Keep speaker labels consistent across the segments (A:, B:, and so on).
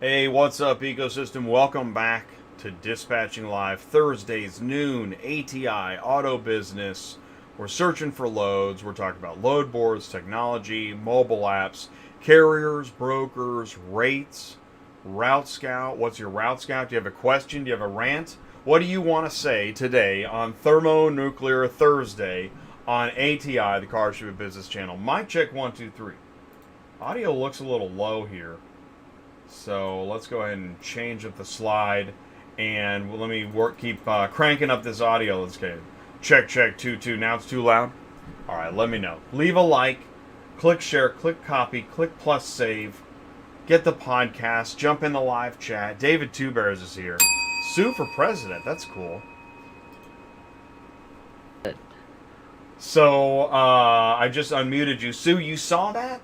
A: Hey, what's up, ecosystem? Welcome back to Dispatching Live, Thursdays, noon, ATI, auto business. We're searching for loads. We're talking about load boards, technology, mobile apps, carriers, brokers, rates, Route Scout. What's your Route Scout? Do you have a question? Do you have a rant? What do you want to say today on Thermonuclear Thursday on ATI, the Car Show Business Channel? Mic check 1, 2, 3. Audio looks a little low here. So let's go ahead and change up the slide, and let me keep cranking up this audio. Let's get check 2 2. Now it's too loud. All right, let me know. Leave a like, click share, click copy, click plus save. Get the podcast. Jump in the live chat. David Two Bears is here. Sue for president. That's cool. So I just unmuted you, Sue. You saw that?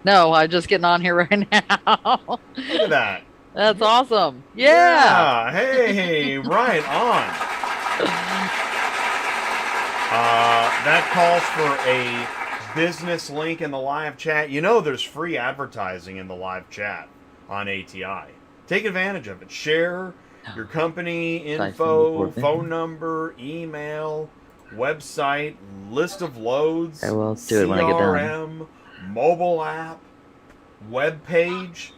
B: No, I'm just getting on here right now.
A: Look at that.
B: That's awesome. Yeah.
A: Hey, right on. That calls for a business link in the live chat. You know there's free advertising in the live chat on ATI. Take advantage of it. Share your company info, phone number, email, website, list of loads,
B: I will do it when I get done.
A: Mobile app, web page,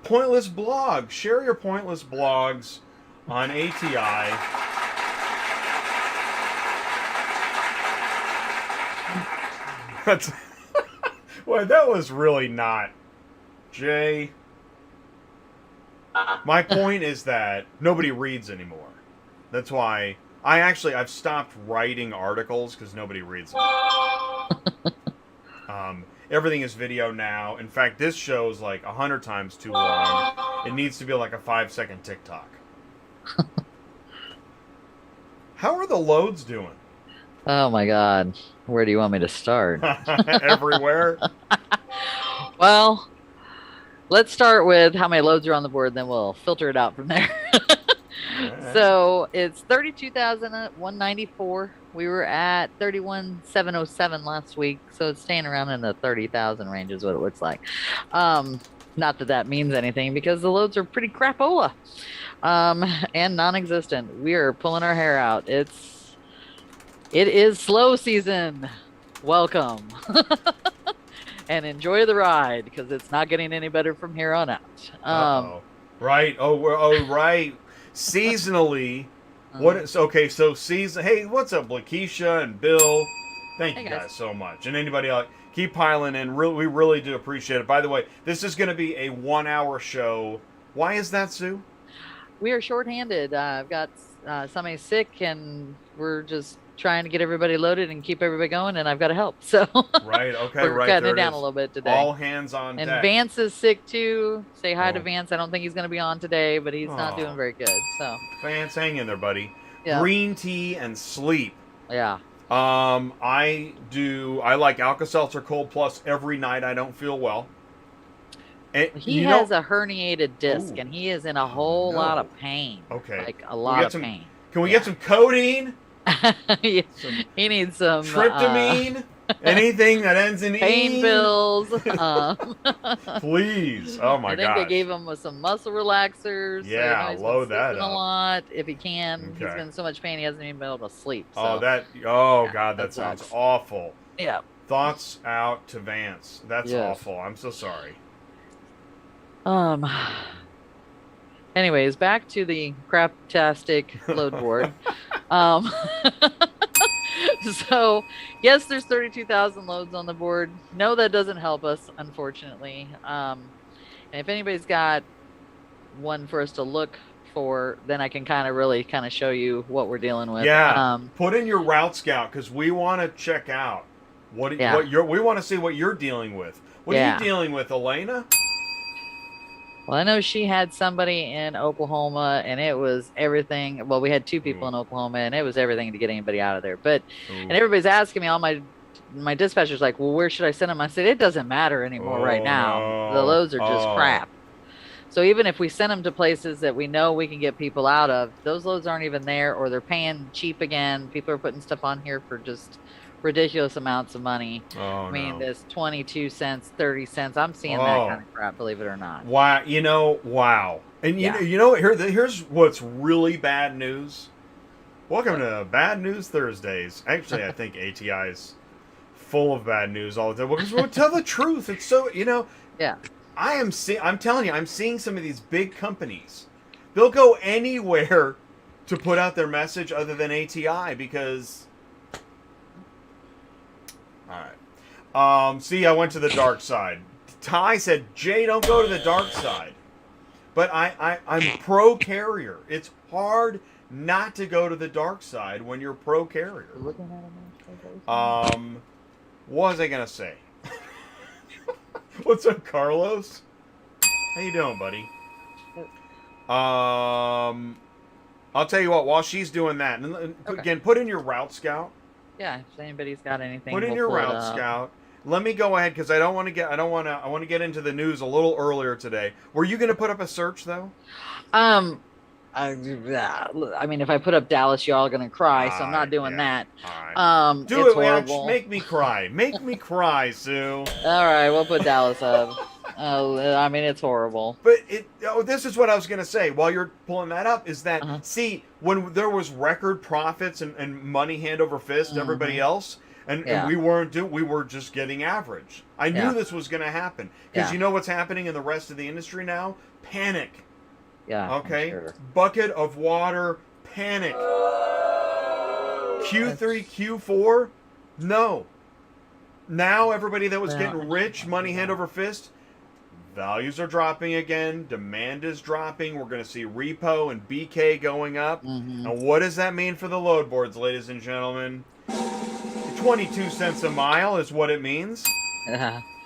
A: pointless blog. Share your pointless blogs on ATI. That's well, that was really not Jay. My point is that nobody reads anymore. That's why I've stopped writing articles because nobody reads them. Everything is video now. In fact, this show is like 100 times too long. It needs to be like a 5-second TikTok. How are the loads doing?
B: Oh my God. Where do you want me to start?
A: Everywhere?
B: Well, let's start with how many loads are on the board, then we'll filter it out from there.
A: Right.
B: So it's 32,194. We were at 31,707 last week, so it's staying around in the 30,000 range is what it looks like. Not that that means anything because the loads are pretty crapola and non-existent. We are pulling our hair out. It is slow season. Welcome. And enjoy the ride because it's not getting any better from here on out.
A: Right. Right. Seasonally. Okay, so season. Hey, what's up, Lakeisha and Bill? Thank you guys so much, and anybody else, keep piling in. We really do appreciate it. By the way, this is going to be a 1-hour show. Why is that, Sue?
B: We are shorthanded. I've got somebody sick, and we're just trying to get everybody loaded and keep everybody going, and I've got to help. So
A: right, okay,
B: we're cutting it down a little bit today.
A: All hands on deck.
B: And Vance is sick too. Say hi to Vance. I don't think he's going to be on today, but he's not doing very good. So
A: Vance, hang in there, buddy.
B: Yeah.
A: Green tea and sleep.
B: Yeah.
A: I like Alka-Seltzer Cold Plus every night I don't feel well. And
B: he has a herniated disc, and he is in a whole lot of pain.
A: Okay.
B: Like a lot of pain.
A: Can we get some codeine?
B: He needs some
A: tryptamine. Anything that ends in
B: pain pills.
A: Please. Oh my god.
B: I think they gave him some muscle relaxers.
A: Yeah,
B: so
A: load that up
B: a lot if he can.
A: Okay.
B: He's been in so much pain he hasn't even been able to sleep. So.
A: God, that sounds awful.
B: Yeah.
A: Thoughts out to Vance. That's awful. I'm so sorry.
B: Anyways, back to the craptastic load board. So, yes, there's 32,000 loads on the board. No, that doesn't help us, unfortunately. And if anybody's got one for us to look for, then I can really show you what we're dealing with.
A: Yeah. Put in your Route Scout because we want to check out we want to see what you're dealing with. What are you dealing with, Elena?
B: Well, I know she had somebody in Oklahoma, and it was everything. Well, we had 2 people in Oklahoma, and it was everything to get anybody out of there. But and everybody's asking me, all my dispatchers, like, well, where should I send them? I said, it doesn't matter anymore right now. The loads are just crap. So even if we send them to places that we know we can get people out of, those loads aren't even there, or they're paying cheap again. People are putting stuff on here for just ridiculous amounts of money.
A: Oh
B: I mean,
A: no.
B: this 22 cents, 30 cents. I'm seeing that
A: Oh.
B: kind of crap, believe it or not.
A: Wow. Wow. And
B: Yeah.
A: here's what's really bad news. Welcome to Bad News Thursdays. Actually, I think ATI's full of bad news all the time. Because we'll tell the truth. It's so,
B: Yeah.
A: I'm telling you, I'm seeing some of these big companies. They'll go anywhere to put out their message other than ATI because. All right. See, I went to the dark side. Ty said, "Jay, don't go to the dark side." But I'm pro carrier. It's hard not to go to the dark side when you're pro carrier. What was I gonna say? What's up, Carlos? How you doing, buddy? I'll tell you what. While she's doing that, and again, put in your route scout.
B: Yeah. If anybody's got anything,
A: Put in your route scout. Let me go ahead because I want to get into the news a little earlier today. Were you going to put up a search though?
B: I mean, if I put up Dallas, y'all are gonna cry, so I'm not doing that.
A: Right. Do
B: it's
A: it,
B: horrible.
A: Make me cry. Make me cry, Sue.
B: All right, we'll put Dallas up. I mean, it's horrible.
A: But this is what I was gonna say. While you're pulling that up, is that see when there was record profits and money hand over fist, everybody else. And we were just getting average. I knew this was going to happen because you know what's happening in the rest of the industry now? Panic.
B: Yeah.
A: Okay.
B: Sure.
A: Bucket of water. Panic. Q3, Q4. No. Now everybody that was getting rich, money hand over fist, values are dropping again. Demand is dropping. We're going to see repo and BK going up. And what does that mean for the load boards, ladies and gentlemen? 22 cents a mile is what it means.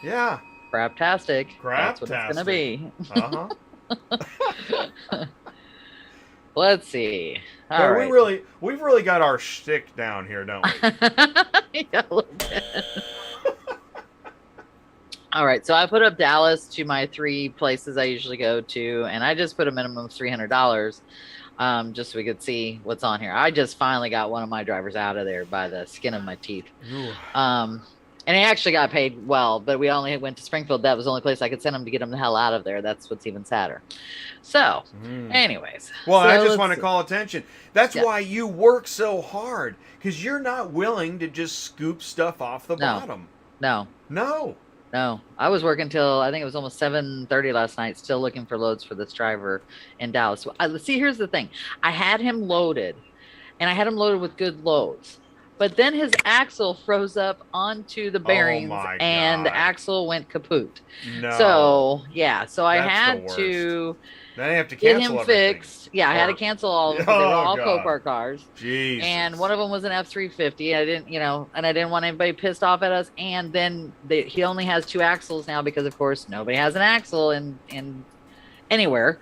A: Yeah.
B: Craptastic. That's what it's gonna be. Let's see. All right.
A: We've really got our shtick down here, don't we?
B: Yeah, a little bit. All right, so I put up Dallas to my 3 places I usually go to, and I just put a minimum of $300. Just so we could see what's on here. I just finally got one of my drivers out of there by the skin of my teeth. And he actually got paid well, but we only went to Springfield. That was the only place I could send him to get him the hell out of there. That's what's even sadder. So, anyways.
A: Well, I just want to call attention. That's why you work so hard, because you're not willing to just scoop stuff off the bottom.
B: No. I was working till I think it was almost 7:30 last night, still looking for loads for this driver in Dallas. See, here's the thing. I had him loaded, and I had him loaded with good loads. But then his axle froze up onto the bearings, and the axle went kaput.
A: No.
B: So, so I had to
A: then I have to
B: get
A: cancel
B: him
A: everything.
B: fixed. Yeah, I had to cancel all of them. They were all Copart cars.
A: Jesus.
B: And one of them was an F350. I didn't, and I didn't want anybody pissed off at us. And then he only has 2 axles now because, of course, nobody has an axle in anywhere.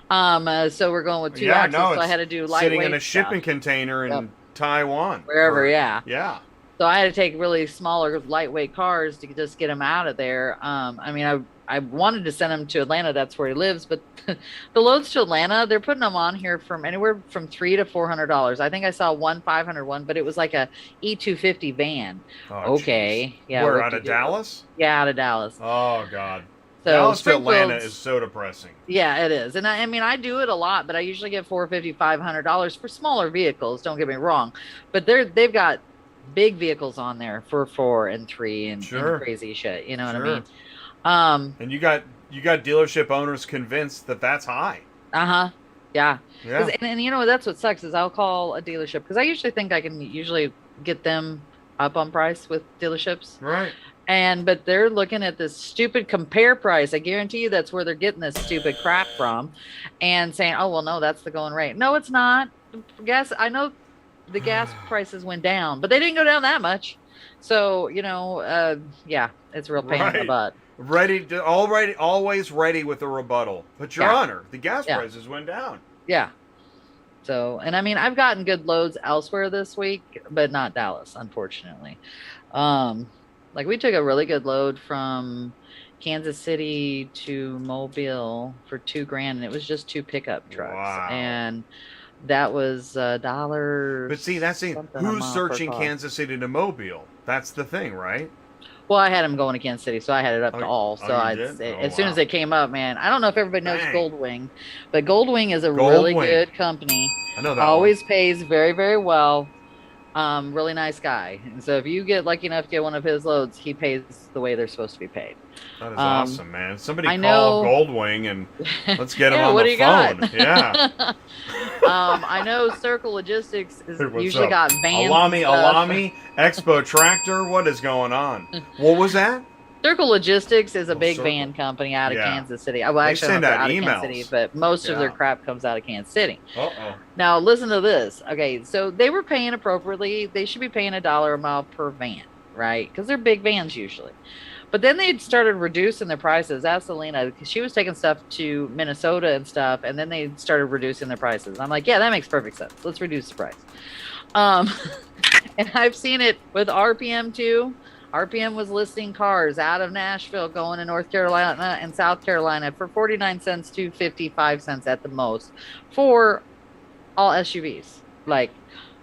B: So we're going with 2 axles. So I had to do lightweight
A: sitting in a shipping container in Taiwan.
B: Wherever,
A: Yeah.
B: So I had to take really smaller, lightweight cars to just get him out of there. I mean, I wanted to send him to Atlanta. That's where he lives. But the loads to Atlanta, they're putting them on here from anywhere from $300 to $400. I think I saw one 500 one, but it was like a E250 van.
A: Oh,
B: okay.
A: Geez.
B: Yeah.
A: Where, out of Dallas?
B: Yeah, out of Dallas.
A: Oh, God.
B: So
A: Dallas to Atlanta is so depressing.
B: Yeah, it is. And I mean, I do it a lot, but I usually get $450, $500 for smaller vehicles. Don't get me wrong. But they've got big vehicles on there for 4 and 3 and crazy shit. You know what I mean?
A: And you got dealership owners convinced that that's high.
B: Yeah. And you know, that's what sucks is I'll call a dealership because I usually think I can usually get them up on price with dealerships.
A: Right.
B: But they're looking at this stupid compare price. I guarantee you that's where they're getting this stupid crap from and saying, oh, well, no, that's the going rate. No, it's not. I know the gas prices went down, but they didn't go down that much. So, it's a real pain in the butt.
A: Always ready with a rebuttal. But Your Honor, the gas prices went down.
B: Yeah. So, and I mean, I've gotten good loads elsewhere this week, but not Dallas, unfortunately. Like we took a really good load from Kansas City to Mobile for $2,000, and it was just 2 pickup trucks.
A: Wow.
B: And that was $1.
A: But see, that's the
B: something a
A: who's
B: mile per
A: searching
B: car.
A: Kansas City to Mobile? That's the thing, right?
B: Well, I had him going to Kansas City, so I had it up to
A: Oh,
B: all.
A: oh,
B: So
A: you
B: I,
A: did? Oh,
B: as soon as
A: wow.
B: it came up, man, I don't know if everybody knows
A: Dang.
B: Goldwing, but Goldwing is a really
A: Goldwing.
B: good company.
A: I know that
B: Always pays very, very well. Really nice guy. And so if you get lucky enough to get one of his loads, he pays the way they're supposed to be paid.
A: That is awesome, man. Somebody
B: I
A: call
B: know-
A: Goldwing and let's get him
B: Yeah,
A: on
B: what
A: the
B: do you
A: phone.
B: got?
A: Yeah.
B: I know Circle Logistics is
A: Hey, what's
B: usually
A: up?
B: got vans.
A: Alami,
B: and stuff.
A: Alami, Expo Tractor. What is going on? What was that?
B: Circle Logistics is a big
A: Circle.
B: van company out of
A: Yeah.
B: Kansas City. Well,
A: They
B: actually, I don't
A: send
B: know if they're
A: out
B: out of Kansas
A: emails.
B: City, but most of their
A: Yeah.
B: crap comes out of Kansas City.
A: Uh-oh.
B: Now, listen to this. Okay, so they were paying appropriately. They should be paying $1 a mile per van, right? Because they're big vans usually. But then they started reducing their prices. Ask Selena, because she was taking stuff to Minnesota and stuff, and then they started reducing their prices. I'm like, yeah, that makes perfect sense. Let's reduce the price. And I've seen it with RPM too. RPM was listing cars out of Nashville going to North Carolina and South Carolina for 49 cents to 55 cents at the most for all SUVs, like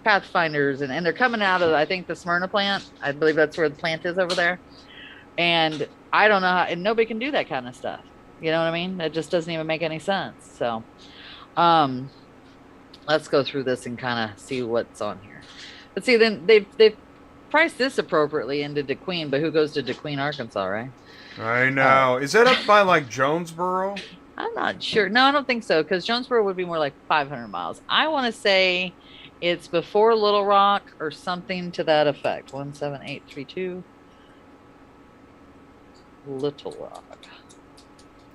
B: Pathfinders. And they're coming out of, I think, the Smyrna plant. I believe that's where the plant is over there. And I don't know how, and nobody can do that kind of stuff. You know what I mean? It just doesn't even make any sense. So, let's go through this and kind of see what's on here. But see, then they've priced this appropriately into DeQueen, but who goes to DeQueen, Arkansas, right?
A: I know. Is that up by like Jonesboro?
B: I'm not sure. No, I don't think so, because Jonesboro would be more like 500 miles. I want to say it's before Little Rock or something to that effect. 17832 Little Rock.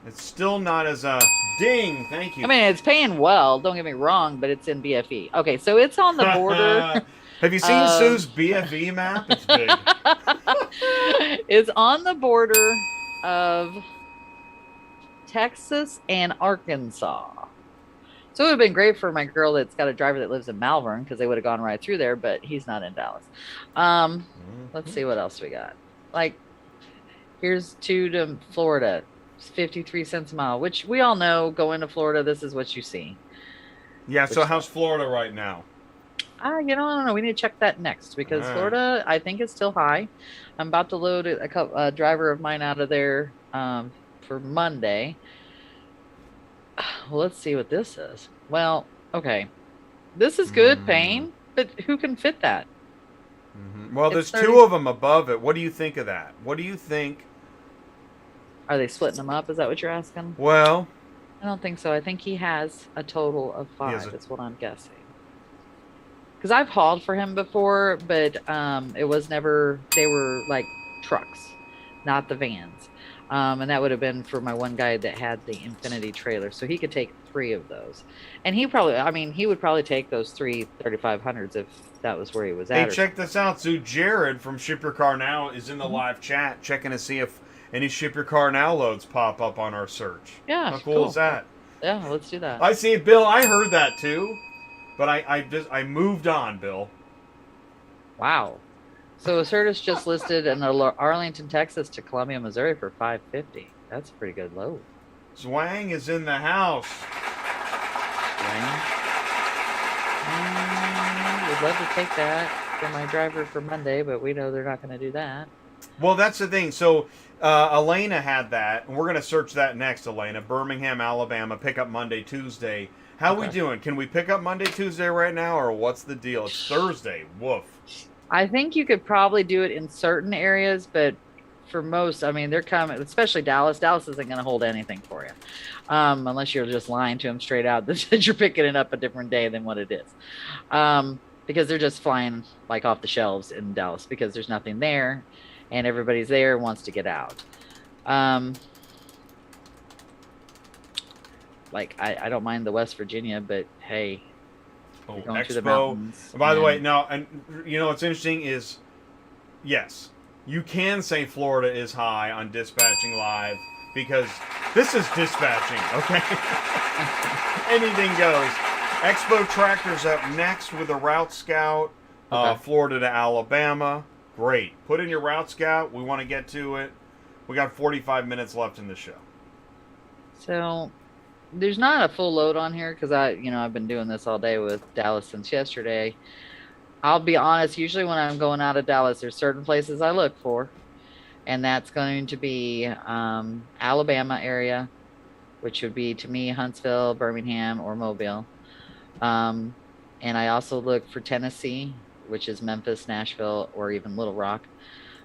A: It's still not as a ding. Thank you.
B: I mean, it's paying well. Don't get me wrong, but it's in BFE. Okay, so it's on the border.
A: Have you seen Sue's BFE map? It's big.
B: It's on the border of Texas and Arkansas. So it would have been great for my girl that's got a driver that lives in Malvern, because they would have gone right through there, but he's not in Dallas. Let's see what else we got. Like, here's to Florida. It's 53 cents a mile, which we all know going to Florida, this is what you see.
A: Yeah, so how's Florida right now?
B: I don't know. We need to check that next, because
A: All right.
B: Florida, I think, is still high. I'm about to load a driver of mine out of there for Monday. Well, let's see what this is. Well, okay. This is good paying, but who can fit that?
A: Well,
B: It's
A: there's
B: 30
A: two of them above it. What do you think of that? What do you think?
B: Are they splitting them up? Is that what you're asking?
A: Well,
B: I don't think so. I think he has a total of 5. That's what I'm guessing. Because I've hauled for him before, but it was never, they were like trucks, not the vans. And that would have been for my one guy that had the Infinity trailer. So he could take 3 of those. And he would probably take those 3 3500s if that was where he was at.
A: hey, check this out. So Jared from Ship Your Car Now is in the live chat checking to see if any Ship Your Car Now loads pop up on our search.
B: Yeah,
A: How cool is that?
B: Yeah, let's do that.
A: I see it, Bill. I heard that too. But I moved on, Bill.
B: Wow. So Acertus just listed in Arlington, Texas to Columbia, Missouri for $550. That's a pretty good load.
A: Zwang is in the house.
B: Would love to take that for my driver for Monday, but we know they're not going to do that.
A: Well, that's the thing. So Elena had that, and we're going to search that next, Elena. Birmingham, Alabama, pick up Monday, Tuesday. How we doing? Can we pick up Monday, Tuesday right now, or what's the deal? It's Thursday. Woof.
B: I think you could probably do it in certain areas, but for most, I mean, they're coming, especially Dallas. Dallas isn't going to hold anything for you, unless you're just lying to them straight out that you're picking it up a different day than what it is. Because they're just flying like off the shelves in Dallas because there's nothing there and everybody's there and wants to get out. Like I don't mind the West Virginia, but hey, you're going through the mountains.
A: By the way, no, and you know what's interesting is, yes, you can say Florida is high on Dispatching Live because this is dispatching, okay? Anything goes. Expo Tractor's up next with a Route Scout,
B: Okay.
A: Florida to Alabama. Great. Put in your Route Scout. We want to get to it. We got 45 minutes left in the show.
B: So there's not a full load on here because I've been doing this all day with Dallas since yesterday. I'll be honest, usually when I'm going out of Dallas, there's certain places I look for, and that's going to be Alabama area, which would be, to me, Huntsville, Birmingham, or Mobile. And I also look for Tennessee, which is Memphis, Nashville, or even Little Rock.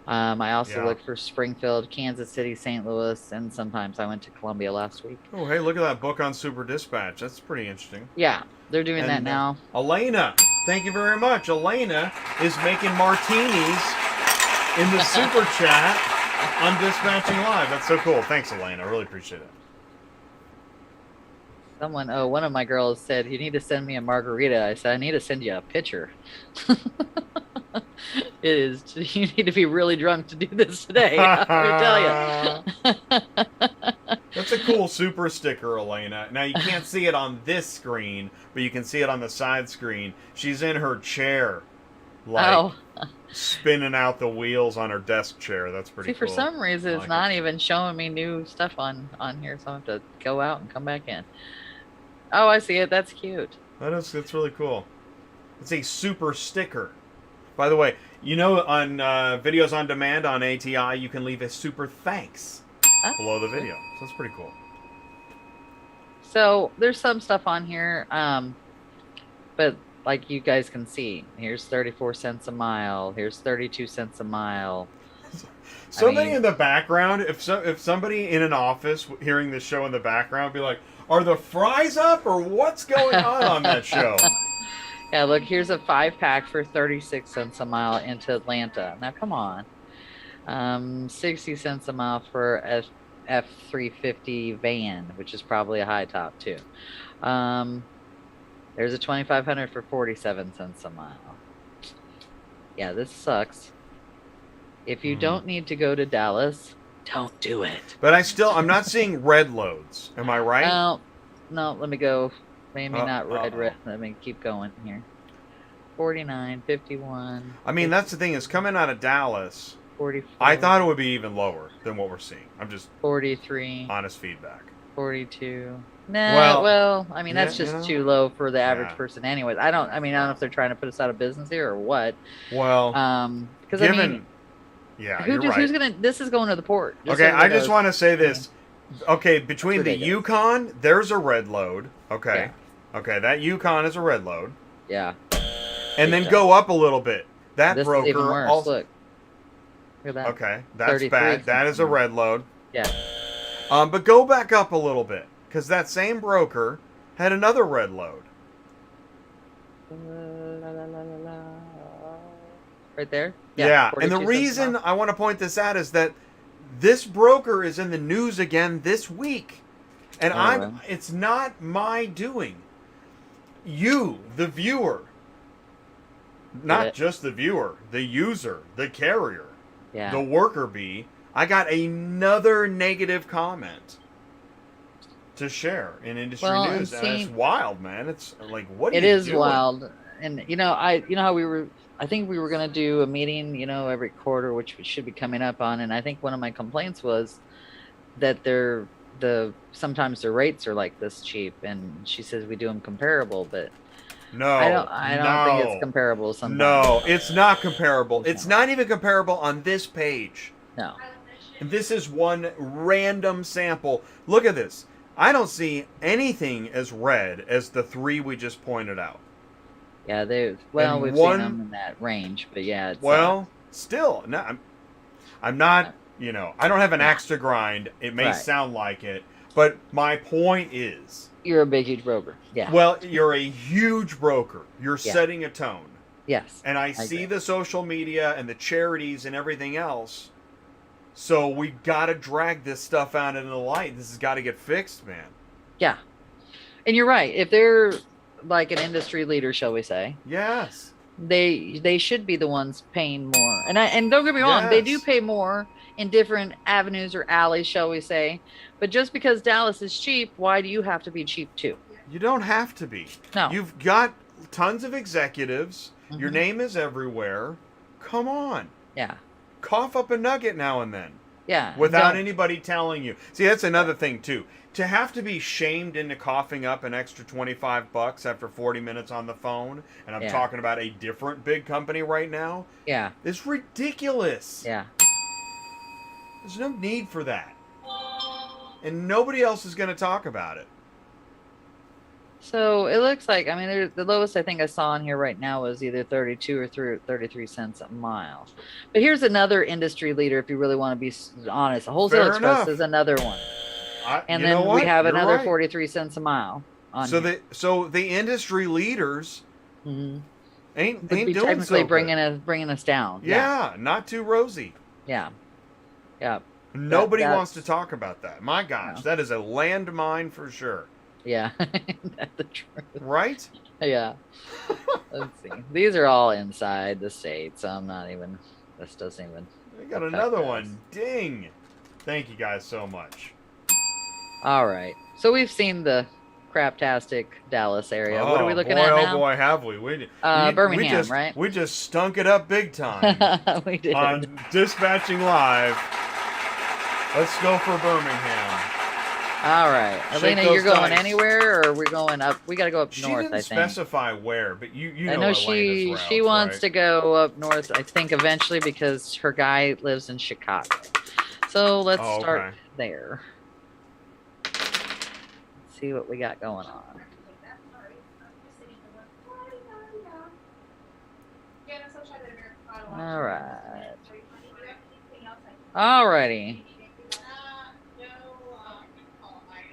B: I also look for Springfield, Kansas City, St. Louis, and sometimes I went to Columbia last week.
A: Oh, hey, look at that book on Super Dispatch. That's pretty interesting.
B: Yeah, they're doing that now.
A: Elena, thank you very much. Elena is making martinis in the Super Chat on Dispatching Live. That's so cool. Thanks, Elena. I really appreciate it.
B: One of my girls said, "You need to send me a margarita." I said, "I need to send you a picture." You need to be really drunk to do this today. I tell you.
A: That's a cool super sticker, Elena. Now, you can't see it on this screen, but you can see it on the side screen. She's in her chair, spinning out the wheels on her desk chair. That's pretty cool.
B: For some reason, it's not even showing me new stuff on here, so I have to go out and come back in. Oh, I see it. That's cute.
A: That's really cool. It's a super sticker. By the way, on videos on demand on ATI, you can leave a super thanks below the video. So that's pretty cool.
B: So there's some stuff on here, but like you guys can see, here's 34 cents a mile. Here's 32 cents a mile.
A: Somebody in the background, if somebody in an office hearing this show in the background, be like, "Are the fries up or what's going on that show?"
B: Yeah, look, here's a 5-pack for 36 cents a mile into Atlanta. Now, come on. 60 cents a mile for F350 van, which is probably a high top, too. There's a 2,500 for 47 cents a mile. Yeah, this sucks. If you don't need to go to Dallas, don't do it.
A: But I'm not seeing red loads. Am I right?
B: No, let me go. Maybe not red. Let me keep going here. 49, 51.
A: I mean, 50, that's the thing, is coming out of Dallas,
B: 44.
A: I thought it would be even lower than what we're seeing. I'm just
B: 43.
A: Honest feedback.
B: 42. Well, I mean, that's just too low for the average person anyways. I don't know if they're trying to put us out of business here or what.
A: Well,
B: because who's gonna? This is going to the port.
A: Okay, I just want to say this. Okay, between the Yukon, there's a red load. Okay. Yeah. Okay, that Yukon is a red load.
B: Yeah.
A: And then go up a little bit. That
B: this
A: broker
B: is even worse.
A: also.
B: Look at that.
A: Okay, that's bad. That is a red load.
B: Yeah.
A: But go back up a little bit, because that same broker had another red load.
B: Right there?
A: Yeah. And the reason I want to point this out is that this broker is in the news again this week. And it's not my doing. You, the viewer, not just the viewer, the user, the carrier, the worker bee, I got another negative comment to share in industry news. And it's wild, man. It's like, what are you doing? It is wild.
B: And how I think we were going to do a meeting, every quarter, which we should be coming up on. And I think one of my complaints was that sometimes the rates are like this cheap. And she says we do them comparable, but
A: no,
B: I don't think it's comparable sometimes.
A: No, it's not comparable. It's not even comparable on this page.
B: No.
A: And this is one random sample. Look at this. I don't see anything as red as the three we just pointed out.
B: Yeah, we've seen them in that range, but yeah. It's,
A: still, no, I'm not, I don't have an axe to grind. It may sound like it, but my point is.
B: You're a big, huge broker. Yeah.
A: Well, you're a huge broker. You're setting a tone.
B: Yes.
A: And I see the social media and the charities and everything else. So we got to drag this stuff out into the light. This has got to get fixed, man.
B: Yeah. And you're right. If they're like an industry leader, shall we say?
A: Yes.
B: They should be the ones paying more. And don't get me wrong, they do pay more in different avenues or alleys, shall we say. But just because Dallas is cheap, why do you have to be cheap too?
A: You don't have to be.
B: No.
A: You've got tons of executives. Mm-hmm. Your name is everywhere. Come on.
B: Yeah.
A: Cough up a nugget now and then.
B: Yeah.
A: without
B: Don't.
A: anybody telling you. See, that's another thing too. To have to be shamed into coughing up an extra $25 after 40 minutes on the phone, and I'm
B: Yeah.
A: talking about a different big company right now,
B: Yeah.
A: is ridiculous.
B: Yeah.
A: There's no need for that. And nobody else is going to talk about it.
B: So it looks like, I mean, the lowest I think I saw on here right now was either 32 or 33 cents a mile. But here's another industry leader, if you really want to be honest. Wholesale
A: Fair
B: Express
A: enough.
B: is another one. And
A: you know
B: then
A: what?
B: we have
A: You're
B: another
A: right.
B: 43 cents a mile on here.
A: So the industry leaders
B: Mm-hmm.
A: ain't
B: Would be
A: doing
B: technically
A: so good.
B: bringing us down.
A: Yeah, not too rosy.
B: Yeah. Yeah.
A: Nobody
B: That's-
A: wants to talk about that. My gosh,
B: No.
A: that is a landmine for sure.
B: Yeah. That's the truth.
A: Right?
B: Yeah. Let's see. These are all inside the state, so I'm not even. This doesn't even.
A: We got
B: affect
A: another
B: us.
A: one. Ding. Thank you guys so much.
B: All right. So we've seen the craptastic Dallas area. What are we looking at now?
A: Oh boy, have we?
B: Birmingham, right?
A: We just stunk it up big time
B: We did.
A: on Dispatching Live. Let's go for Birmingham.
B: All right.
A: Shake
B: Elena,
A: those
B: you're going
A: dice.
B: anywhere, or are we going up? We got to go up
A: She
B: north,
A: didn't
B: I think.
A: specify where, but you know
B: I know she
A: Elena's routes,
B: wants
A: right?
B: to go up north, I think, eventually, because her guy lives in Chicago. So let's
A: Oh,
B: start
A: okay.
B: there. See what we got going on. All right. Alrighty.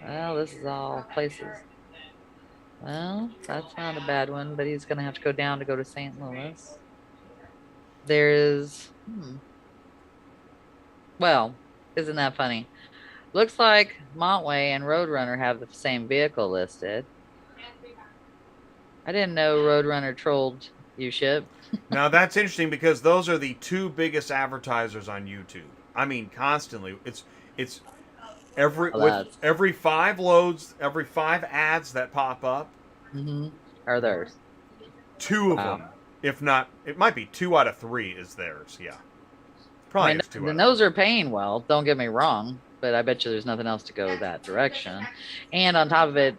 B: Well, this is all places. Well, that's not a bad one, but he's gonna have to go down to go to St. Louis. There's, well, isn't that funny? Looks like Montway and Roadrunner have the same vehicle listed. I didn't know Roadrunner trolled you, Ship.
A: Now that's interesting because those are the two biggest advertisers on YouTube. I mean, constantly. It's every
B: Well,
A: with
B: that's-
A: every 5 loads, every 5 ads that pop up,
B: Are theirs?
A: 2 of
B: Wow.
A: them, if not, it might be 2 out of 3 is theirs. Yeah,
B: I
A: probably
B: mean,
A: is 2 out
B: and
A: of
B: those are paying well. Don't get me wrong, but I bet you there's nothing else to go that direction. And on top of it,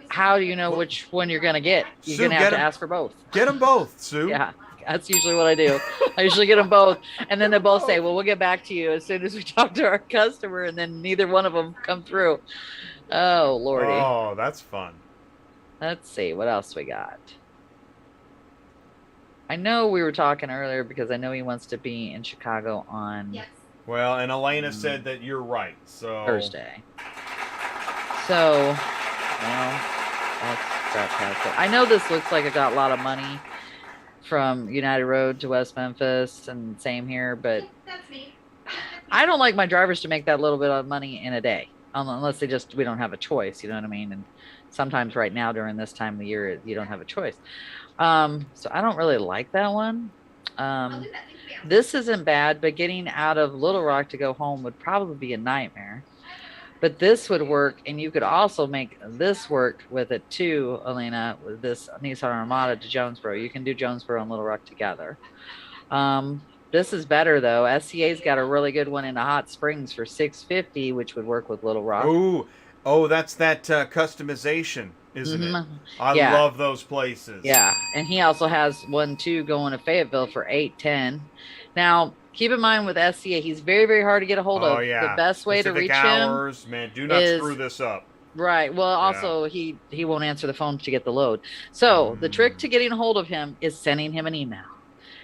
B: how do you know which one you're gonna get? You're
A: Sue,
B: gonna have
A: get
B: to
A: 'em.
B: ask for both.
A: Get them both, Sue.
B: Yeah, that's usually what I do. I usually get them both, and then they both say, "Well, we'll get back to you as soon as we talk to our customer," and then neither one of them come through. Oh lordy.
A: Oh, that's fun.
B: Let's see what else we got. I know we were talking earlier because I know he wants to be in Chicago on
A: Well, and Elena said that you're right. So
B: Thursday. So, well, that's fantastic. I know this looks like it got a lot of money from United Road to West Memphis, and same here, but I don't like my drivers to make that little bit of money in a day, unless we don't have a choice, you know what I mean? And sometimes right now during this time of the year, you don't have a choice. So I don't really like that one. This isn't bad, but getting out of Little Rock to go home would probably be a nightmare. But this would work, and you could also make this work with it too, Elena, with this Nissan Armada to Jonesboro. You can do Jonesboro and Little Rock together. This is better though. SCA's got a really good one in the Hot Springs for $650, which would work with Little Rock.
A: Oh, that's that customization, isn't it? I
B: Yeah.
A: love those places.
B: Yeah, and he also has one too going to Fayetteville for $810. Now, keep in mind with SCA, he's very, very hard to get a hold of.
A: Oh yeah.
B: The best way to
A: Specific
B: reach
A: hours, man. Do not
B: is-
A: screw this up.
B: Right. Well, also he won't answer the phone to get the load. So the trick to getting a hold of him is sending him an email.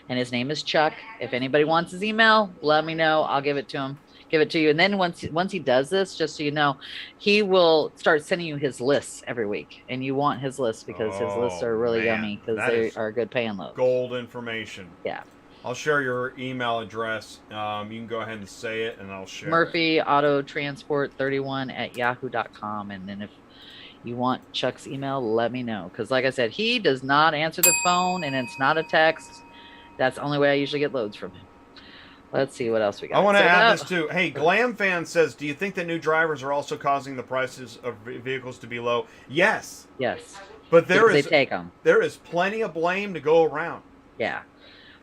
B: And his name is Chuck. If anybody wants his email, let me know. I'll give it to him. Give it to you. And then once he does this, just so you know, he will start sending you his lists every week. And you want his lists because his lists are really
A: man.
B: yummy because
A: That
B: they
A: is
B: are good paying loads.
A: Gold information.
B: Yeah.
A: I'll share your email address. You can go ahead and say it, and I'll share.
B: Murphy Auto Transport 31 at yahoo.com. And then if you want Chuck's email, let me know. Because like I said, he does not answer the phone, and it's not a text. That's the only way I usually get loads from him. Let's see what else we got.
A: I want to
B: So
A: add
B: that-
A: this too. Hey, Glam Fan says, do you think that new drivers are also causing the prices of vehicles to be low? Yes,
B: Yes.
A: but there
B: Because
A: is
B: they take them.
A: there is plenty of blame to go around.
B: Yeah.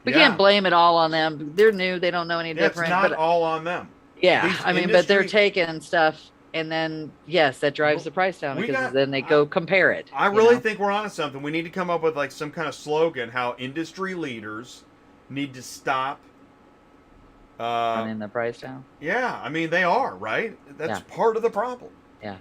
B: We
A: Yeah.
B: can't blame it all on them. They're new. They don't know any
A: Yeah, it's
B: different.
A: not
B: But
A: all on them.
B: Yeah,
A: These
B: I mean, but they're
A: industry,
B: taking stuff, and then yes, that drives the price down
A: we
B: because
A: got.
B: then they go compare it.
A: I
B: You
A: really
B: know,
A: think we're onto something. We need to come up with like some kind of slogan how industry leaders need to stop. Uh,
B: running the price down.
A: yeah, I mean they are right. That's
B: Yeah,
A: part of the problem.
B: yeah.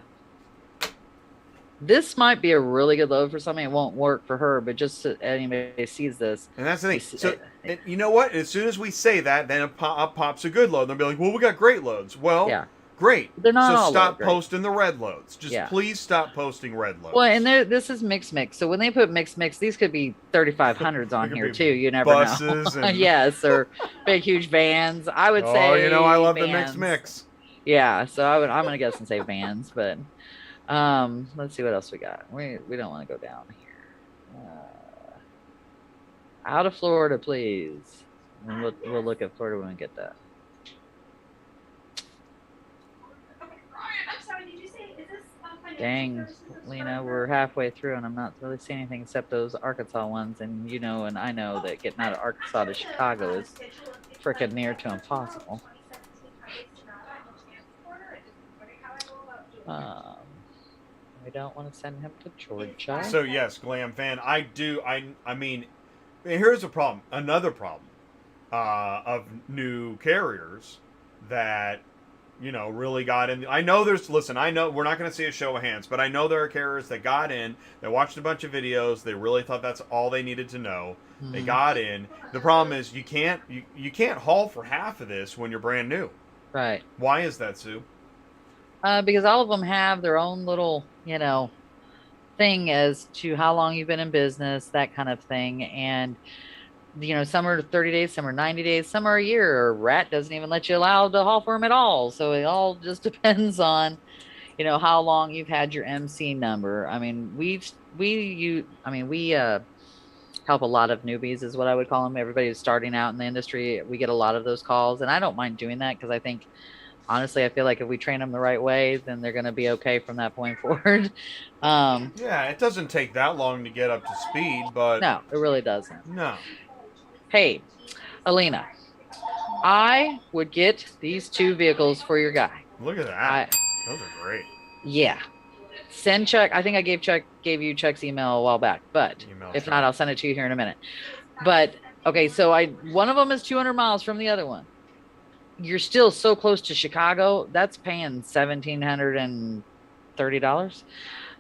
B: This might be a really good load for something. It won't work for her, but just so anybody sees this,
A: And that's the
B: you
A: thing.
B: see,
A: So, and you know what? As soon as we say that, then up pops a good load. They'll be like, "Well, we got great loads." Well,
B: yeah,
A: great.
B: they're not
A: So
B: all load
A: stop
B: great.
A: posting the red loads. Just
B: Yeah.
A: please stop posting red
B: Well, and
A: loads.
B: this is mix. So when they put mix, these could be 3500s
A: It
B: on
A: could
B: here
A: be
B: too. You never know.
A: buses and
B: Yes, or big huge vans. I would
A: oh, you know, I
B: say
A: love the
B: vans.
A: mix.
B: Yeah, so I'm gonna guess and say vans, but let's see what else we got. We don't want to go down here. Out of Florida, please. And we'll look at Florida when we get that. Dang, Lena, we're halfway through and I'm not really seeing anything except those Arkansas ones. And you know, and I know that getting out of Arkansas to Chicago is freaking near to impossible. We don't want to send him to Georgia.
A: So yes, glam fan. I do. I mean, here's a problem. Another problem of new carriers that really got in. I know there's. Listen, I know we're not going to see a show of hands, but I know there are carriers that got in. They watched a bunch of videos. They really thought that's all they needed to know. Mm-hmm. They got in. The problem is you can't haul for half of this when you're brand new.
B: Right.
A: Why is that, Sue?
B: Because all of them have their own little, thing as to how long you've been in business, that kind of thing. And, some are 30 days, some are 90 days, some are a year. Or RAT doesn't even let you allow to haul for them at all. So it all just depends on, how long you've had your MC number. I mean, we help a lot of newbies is what I would call them. Everybody who's starting out in the industry. We get a lot of those calls, and I don't mind doing that because I think, honestly, I feel like if we train them the right way, then they're going to be okay from that point forward.
A: Yeah, it doesn't take that long to get up to speed, but
B: no, it really doesn't.
A: No.
B: Hey, Alina, I would get these 2 vehicles for your guy.
A: Look at that. Those are great.
B: Yeah. Send Chuck. I think I gave you Chuck's email a while back, but if not, I'll send it to you here in a minute. But okay, so one of them is 200 miles from the other one. You're still so close to Chicago. That's paying $1,730.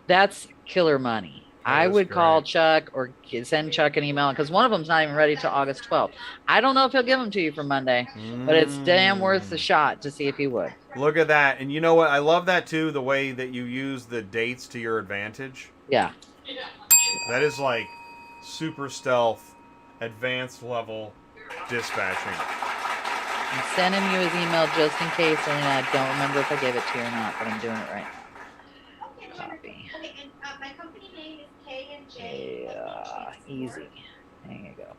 B: That's killer money. I would call Chuck or send Chuck an email because one of them's not even ready till August 12th. I don't know if he'll give them to you for Monday, but it's damn worth the shot to see if he would.
A: Look at that. And you know what? I love that too, the way that you use the dates to your advantage.
B: Yeah.
A: That is like super stealth, advanced level dispatching.
B: I'm sending you his email just in case, and I don't remember if I gave it to you or not, but I'm doing it right now. Copy.
C: Okay, and my company name is K&J.
B: Yeah, easy. There you go.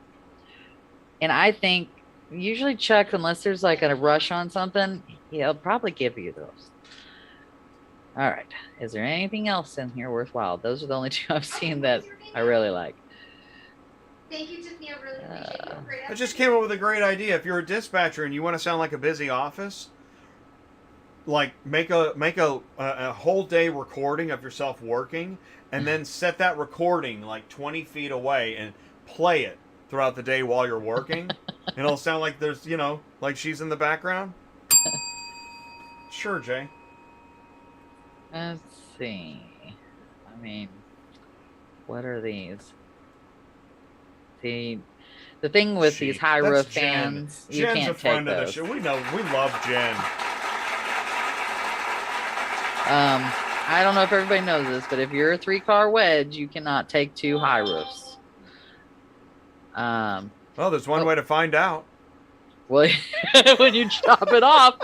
B: And I think usually Chuck, unless there's like a rush on something, he'll probably give you those. All right. Is there anything else in here worthwhile? Those are the only 2 I've seen that I really like.
C: Thank you, Tiffany. I really appreciate you.
A: I just came up with a great idea. If you're a dispatcher and you want to sound like a busy office, like make a whole day recording of yourself working, and then set that recording like 20 feet away and play it throughout the day while you're working. And it'll sound like there's, like she's in the background. Sure, Jay.
B: Let's see. I mean, what are these? The thing with these high roof fans, you
A: Jen's
B: can't
A: a friend
B: take
A: of the
B: those.
A: show. We love Jen.
B: I don't know if everybody knows this, but if you're a 3-car wedge, you cannot take 2 high roofs.
A: Well, there's one way to find out.
B: Well, when you chop it off,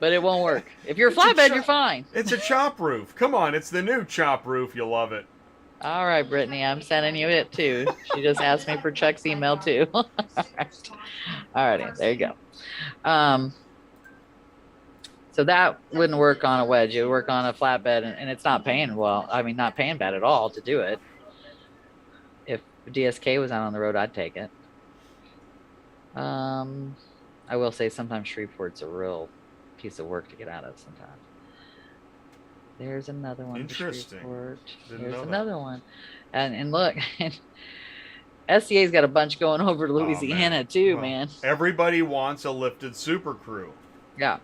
B: but it won't work. If you're a flatbed, you're fine.
A: It's a chop roof. Come on, it's the new chop roof. You'll love it.
B: All right, Brittany, I'm sending you it too. She just asked me for Chuck's email too. All righty, there you go. So that wouldn't work on a wedge. It would work on a flatbed, and it's not paying well. I mean, not paying bad at all to do it. If DSK was out on the road, I'd take it. I will say sometimes Shreveport's a real piece of work to get out of sometimes. There's another one.
A: Interesting. Didn't
B: There's
A: know that.
B: another one. And look, SCA's got a bunch going over to Louisiana too,
A: Well,
B: man.
A: Everybody wants a lifted Super Crew.
B: Yeah.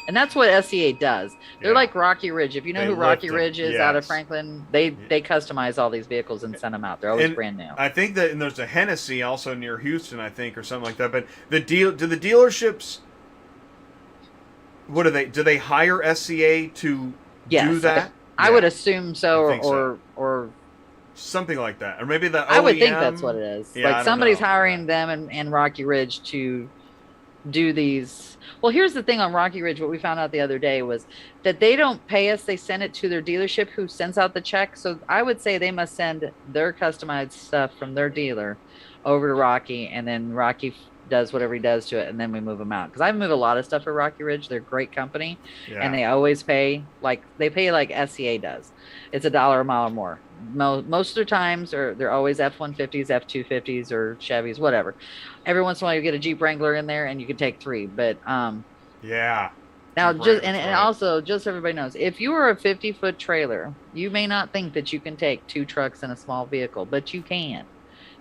B: And that's what SCA does. They're
A: Yeah.
B: like Rocky Ridge. If you know
A: They
B: who
A: lift
B: Rocky
A: them,
B: Ridge is out of
A: yes.
B: Franklin, they customize all these vehicles and send them out. They're always
A: And
B: brand new.
A: I think that, and there's a Hennessy also near Houston, I think, or something like that. But do the dealerships, what do they hire SCA to
B: Yes,
A: do that?
B: I would assume so,
A: I think so.
B: or
A: something like that, or maybe the OEM.
B: I would think that's what it is.
A: Yeah, I
B: Like
A: don't
B: somebody's
A: know.
B: hiring them and Rocky Ridge to do these. Well, here's the thing on Rocky Ridge. What we found out the other day was that they don't pay us. They send it to their dealership who sends out the check. So I would say they must send their customized stuff from their dealer over to Rocky, and then Rocky does whatever he does to it, and then we move them out. Because I move a lot of stuff for Rocky Ridge. They're a great company,
A: Yeah.
B: and they always pay like SCA does. It's $1 a mile or more. Most of their times, or they're always F-150s, F-250s, or Chevys, whatever. Every once in a while, you get a Jeep Wrangler in there, and you can take 3. But
A: Yeah.
B: now,
A: Jeep
B: just
A: Wranglers,
B: and
A: right.
B: also, just so everybody knows, if you are a 50-foot trailer, you may not think that you can take 2 trucks in a small vehicle, but you can.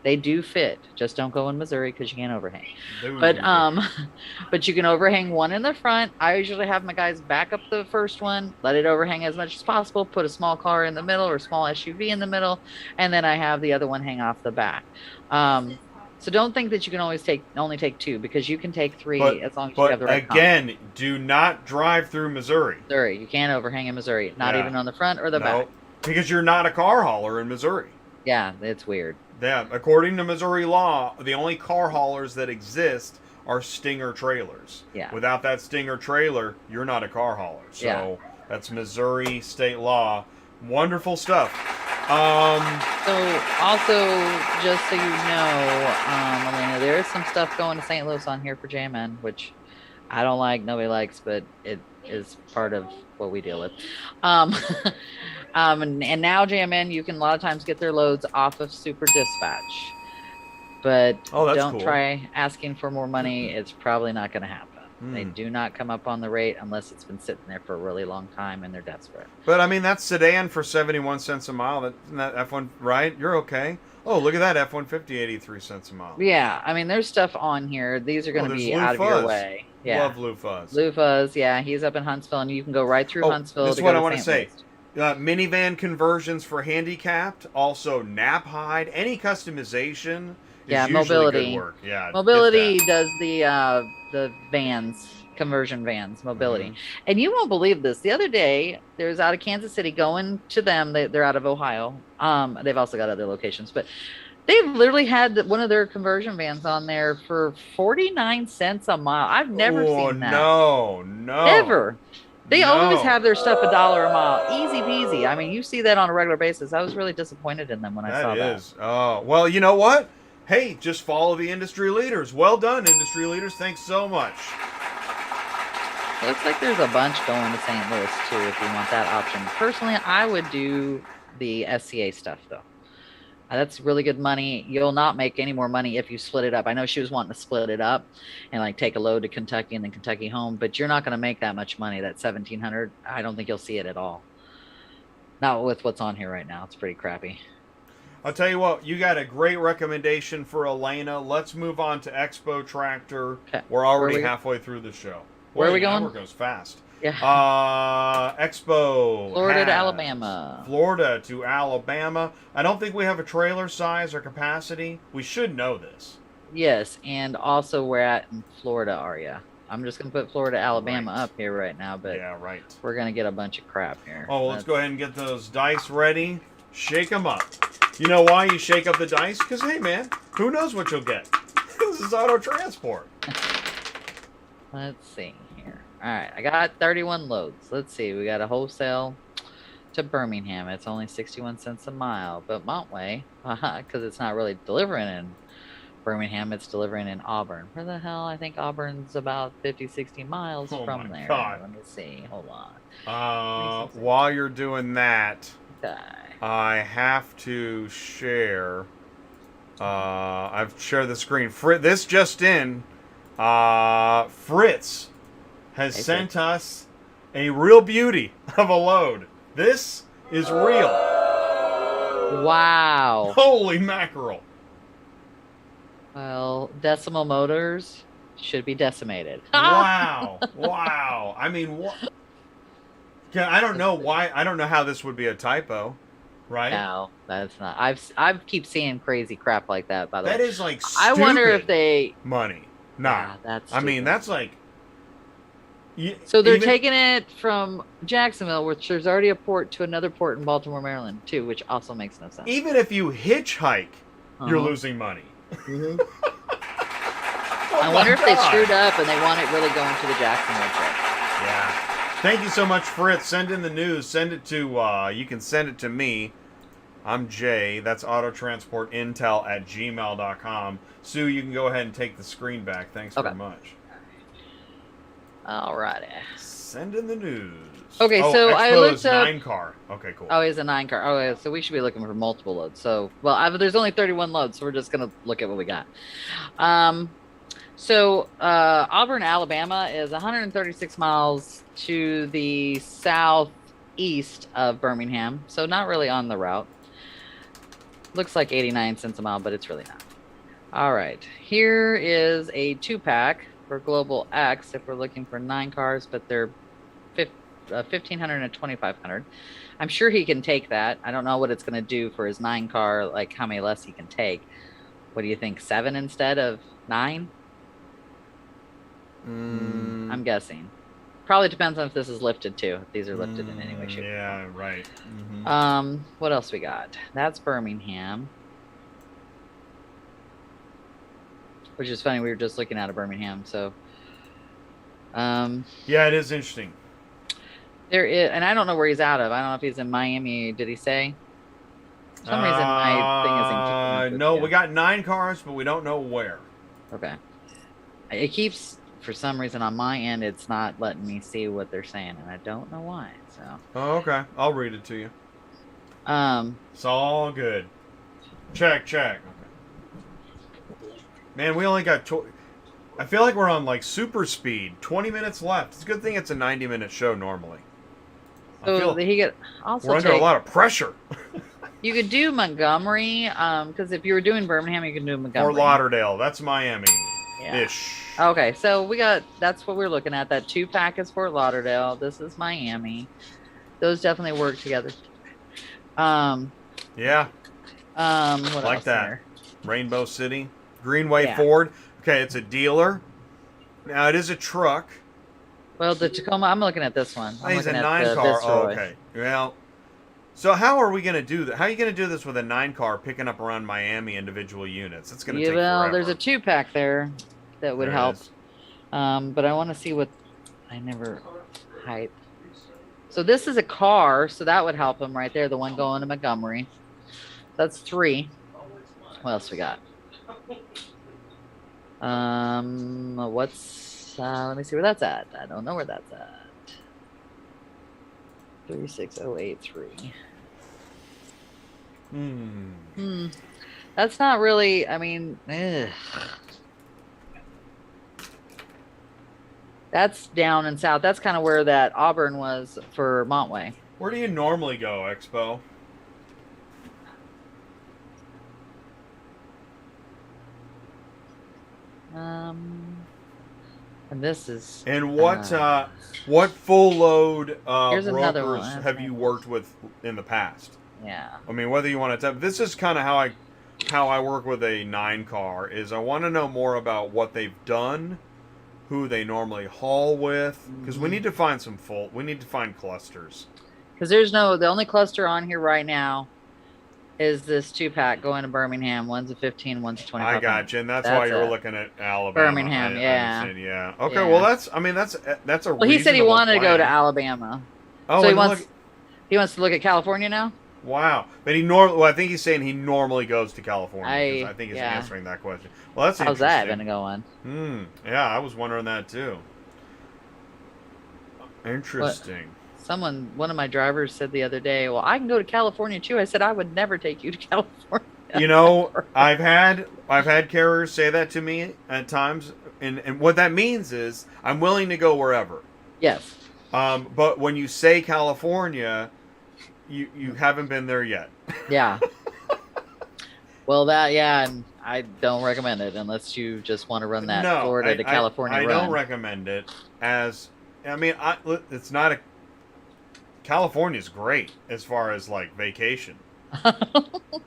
B: They do fit. Just don't go in Missouri because you can't overhang. But but you can overhang one in the front. I usually have my guys back up the first one, let it overhang as much as possible, put a small car in the middle or small SUV in the middle, and then I have the other one hang off the back. So don't think that you can only take 2, because you can take 3 as long as you have the right
A: again, do not drive through Missouri.
B: Missouri. You can't overhang in Missouri, not
A: Yeah.
B: even on the front or the back.
A: Because you're not a car hauler in Missouri.
B: Yeah, it's weird.
A: Yeah, according to Missouri law, the only car haulers that exist are Stinger trailers.
B: Yeah.
A: Without that Stinger trailer, you're not a car hauler. So that's Missouri state law. Wonderful stuff.
B: So also, just so you know, Elena, there is some stuff going to St. Louis on here for JMN, which I don't like, nobody likes, but it is part of what we deal with. And now JMN, you can a lot of times get their loads off of Super Dispatch, but don't try asking for more money. It's probably not going to happen. They do not come up on the rate unless it's been sitting there for a really long time and they're desperate.
A: But I mean, that's sedan for 71 cents a mile. That F1, right? You're okay. Oh, look at that F-150, 83 cents a mile.
B: Yeah, I mean, there's stuff on here. These are going to be out of your way. Yeah.
A: Love Lou Fuzz.
B: Lou Fuzz, yeah, he's up in Huntsville, and you can go right through Huntsville.
A: This is what I want to say. Minivan conversions for handicapped, also nap hide, any customization is
B: mobility.
A: Good work. Yeah,
B: mobility does the vans, conversion vans, mobility. And you won't believe this. The other day, there's out of Kansas City going to them. They're out of Ohio. They've also got other locations, but they've literally had one of their conversion vans on there for 49 cents a mile. I've never seen that.
A: No.
B: Never. They always have their stuff $1 a mile. Easy peasy. I mean, you see that on a regular basis. I was really disappointed in them when I saw that.
A: That is. Oh, well, you know what? Hey, just follow the industry leaders. Well done, industry leaders. Thanks so much.
B: It looks like there's a bunch going to St. Louis, too, if you want that option. Personally, I would do the SCA stuff, though. That's really good money. You'll not make any more money if you split it up. I know she was wanting to split it up and like take a load to Kentucky and then Kentucky home, but you're not going to make that much money. That $1,700, I don't think you'll see it at all. Not with what's on here right now. It's pretty crappy.
A: I'll tell you what, you got a great recommendation for Elena. Let's move on to Expo Tractor. Okay. We're already halfway through the show.
B: Where are we going?
A: Hour goes fast.
B: Yeah.
A: Expo.
B: Florida to Alabama.
A: Florida to Alabama. I don't think we have a trailer size or capacity. We should know this.
B: Yes, and also we're at in Florida, Aria. I'm just going to put Florida, Alabama up here right now, but we're going to get a bunch of crap here.
A: Oh, let's go ahead and get those dice ready. Shake them up. You know why you shake up the dice? Because, hey, man, who knows what you'll get? This is auto transport.
B: Let's see here. All right, I got 31 loads. Let's see. We got a wholesale to Birmingham. It's only 61 cents a mile, but Montway, because it's not really delivering in Birmingham, it's delivering in Auburn. Where the hell? I think Auburn's about 50, 60 miles from there.
A: God.
B: Let me see. Hold on.
A: While you're doing that,
B: okay.
A: I have to share. I've shared the screen. This just in. Fritz has
B: Hey,
A: sent us a real beauty of a load. This is real.
B: Wow.
A: Holy mackerel.
B: Well, Decimal Motors should be decimated.
A: Wow. Wow. I mean, what? I don't know why. I don't know how this would be a typo, right?
B: No, that's not. I've keep seeing crazy crap like that. By the
A: That
B: way,
A: is like
B: I wonder if
A: stupid
B: they.
A: money. Nah.
B: Yeah, that's.
A: I mean,
B: stupid.
A: that's like.
B: So they're
A: even-
B: taking it from Jacksonville, which there's already a port, to another port in Baltimore, Maryland, too, which also makes no sense.
A: Even if you hitchhike, you're
B: Uh-huh.
A: losing money.
B: Mhm.
A: Oh
B: I
A: my
B: wonder if they
A: God.
B: screwed up and they want it really going to the Jacksonville trip.
A: Yeah. Thank you so much, Fritz. Send in the news. Send it to, you can send it to me. I'm Jay. That's autotransportintel@gmail.com. Sue, you can go ahead and take the screen back. Thanks very
B: Okay.
A: much.
B: Alrighty.
A: Send in the news.
B: Okay,
A: oh,
B: so I
A: Expo's
B: looked up.
A: 9 car. Okay, cool.
B: Oh, he's a 9 car. Oh, yeah, so we should be looking for multiple loads. So, well, there's only 31 loads, so we're just gonna look at what we got. Auburn, Alabama is 136 miles to the southeast of Birmingham, so not really on the route. Looks like 89 cents a mile, but it's really not. All right, here is a 2-pack for Global X if we're looking for 9 cars, but they're 1,500 and 2,500. I'm sure he can take that. I don't know what it's going to do for his 9 car, like how many less he can take. What do you think, 7 instead of 9? I'm guessing. Probably depends on if this is lifted too. If these are lifted in any way, shape, or
A: Yeah, right.
B: form. What else we got? That's Birmingham. Which is funny, we were just looking at a Birmingham, so
A: Yeah, it is interesting.
B: there is, and I don't know where he's out of. I don't know if he's in Miami. Did he say? For some reason my thing isn't keeping up with
A: No,
B: you.
A: we got 9 cars, but we don't know where.
B: Okay. It keeps, for some reason on my end, it's not letting me see what they're saying, and I don't know why. So.
A: Oh, okay. I'll read it to you.
B: Um.
A: It's all good. Check. Okay. Man, we only got. I feel like we're on like super speed. 20 minutes left. It's a good thing it's a 90-minute show normally.
B: So he could also
A: we're under a lot of pressure.
B: You could do Montgomery, because if you were doing Birmingham, you could do Montgomery.
A: Fort Lauderdale. That's Miami.
B: Yeah.
A: Ish.
B: Okay, so that's what we're looking at. That 2-pack is Fort Lauderdale. This is Miami. Those definitely work together.
A: Yeah.
B: What
A: Like
B: else
A: that.
B: there?
A: Rainbow City. Greenway
B: Yeah.
A: Ford. Okay, it's a dealer. Now it is a truck.
B: Well, the Tacoma, I'm looking at this one. I'm
A: He's a
B: looking
A: 9
B: at the
A: car. Oh,
B: Viceroy.
A: okay. Well, so how are we going to do that? How are you going to do this with a 9 car picking up around Miami individual units? It's going to take
B: Well,
A: forever.
B: there's a 2-pack there that would
A: There it
B: help.
A: is.
B: But I want to see what height. So this is a car, so that would help him right there. The one going to Montgomery. That's 3. What else we got? Let me see where that's at. I don't know where that's at. 36083. That's not really, I mean, that's down and south. That's kind of where that Auburn was for Montway.
A: Where do you normally go, Expo?
B: And this is.
A: And what full load
B: Here's another one.
A: brokers
B: That's
A: have you
B: nice.
A: worked with in the past?
B: Yeah.
A: I mean, whether you want to, this is kind of how I work with a 9 car. Is I want to know more about what they've done, who they normally haul with, because we need to find we need to find clusters.
B: Because the only cluster on here right now is this 2-pack going to Birmingham. One's a 15, one's a 25.
A: I got you, and that's
B: That's
A: why you were
B: it.
A: looking at Alabama.
B: Birmingham, yeah.
A: I understand, yeah. Okay,
B: Yeah.
A: well that's a.
B: Well, he said he
A: reasonable
B: wanted to go to
A: plan.
B: Alabama.
A: Oh,
B: So
A: and look,
B: he wants to look at California now?
A: wow. But well, I think he's saying he normally goes to California. 'Cause I think he's
B: yeah.
A: answering that question. Well, that's
B: How's that
A: interesting.
B: been going?
A: Yeah, I was wondering that too. Interesting.
B: One of my drivers said the other day, well, I can go to California too. I said, I would never take you to California.
A: You know, I've had carriers say that to me at times, and what that means is I'm willing to go wherever.
B: Yes.
A: But when you say California, you haven't been there yet.
B: Yeah. Well, and I don't recommend it unless you just want to run that
A: No,
B: Florida to California
A: I
B: run.
A: don't recommend it. It's not a. California's great as far as like vacation,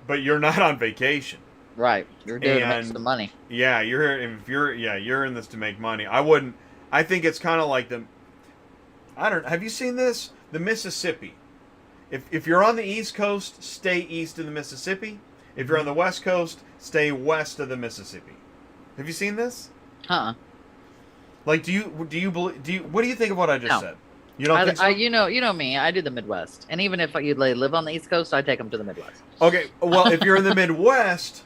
A: but you're not on vacation.
B: Right, you're doing it to make some money.
A: Yeah, you're in this to make money. I wouldn't. I think it's kind of like have you seen this? The Mississippi. If you're on the East Coast, stay east of the Mississippi. If you're on the West Coast, stay west of the Mississippi. Have you seen this?
B: Huh?
A: Like, what do you think of what I just said? You don't think so?
B: You know me. I do the Midwest, and even if you live on the East Coast, I take them to the Midwest.
A: Okay, well, if you're in the Midwest,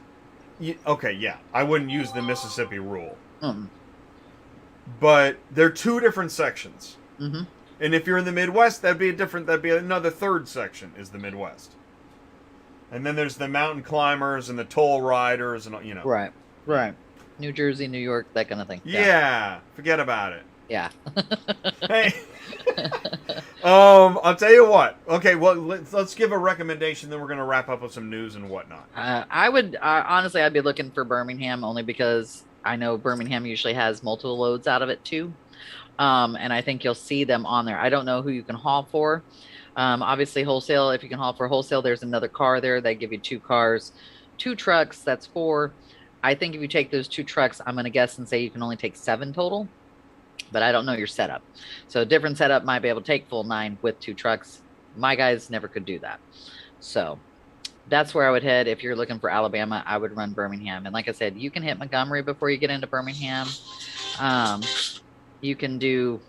A: I wouldn't use the Mississippi rule.
B: Mm.
A: But they're two different sections.
B: Mm-hmm.
A: And if you're in the Midwest, that'd be another third section is the Midwest. And then there's the mountain climbers and the toll riders and
B: Right. New Jersey, New York, that kind of thing.
A: Yeah, forget about it.
B: Yeah.
A: Hey. I'll tell you what. Okay, well, let's give a recommendation, then we're going to wrap up with some news and whatnot.
B: I would honestly, I'd be looking for Birmingham only because I know Birmingham usually has multiple loads out of it too. And I think you'll see them on there. I don't know who you can haul for. Obviously wholesale, if you can haul for wholesale, there's another car there. They give you 2 cars, 2 trucks, that's 4. I think if you take those 2 trucks, I'm going to guess and say you can only take 7 total, but I don't know your setup. So a different setup might be able to take full 9 with 2 trucks. My guys never could do that. So that's where I would head. If you're looking for Alabama, I would run Birmingham. And like I said, you can hit Montgomery before you get into Birmingham. You can do,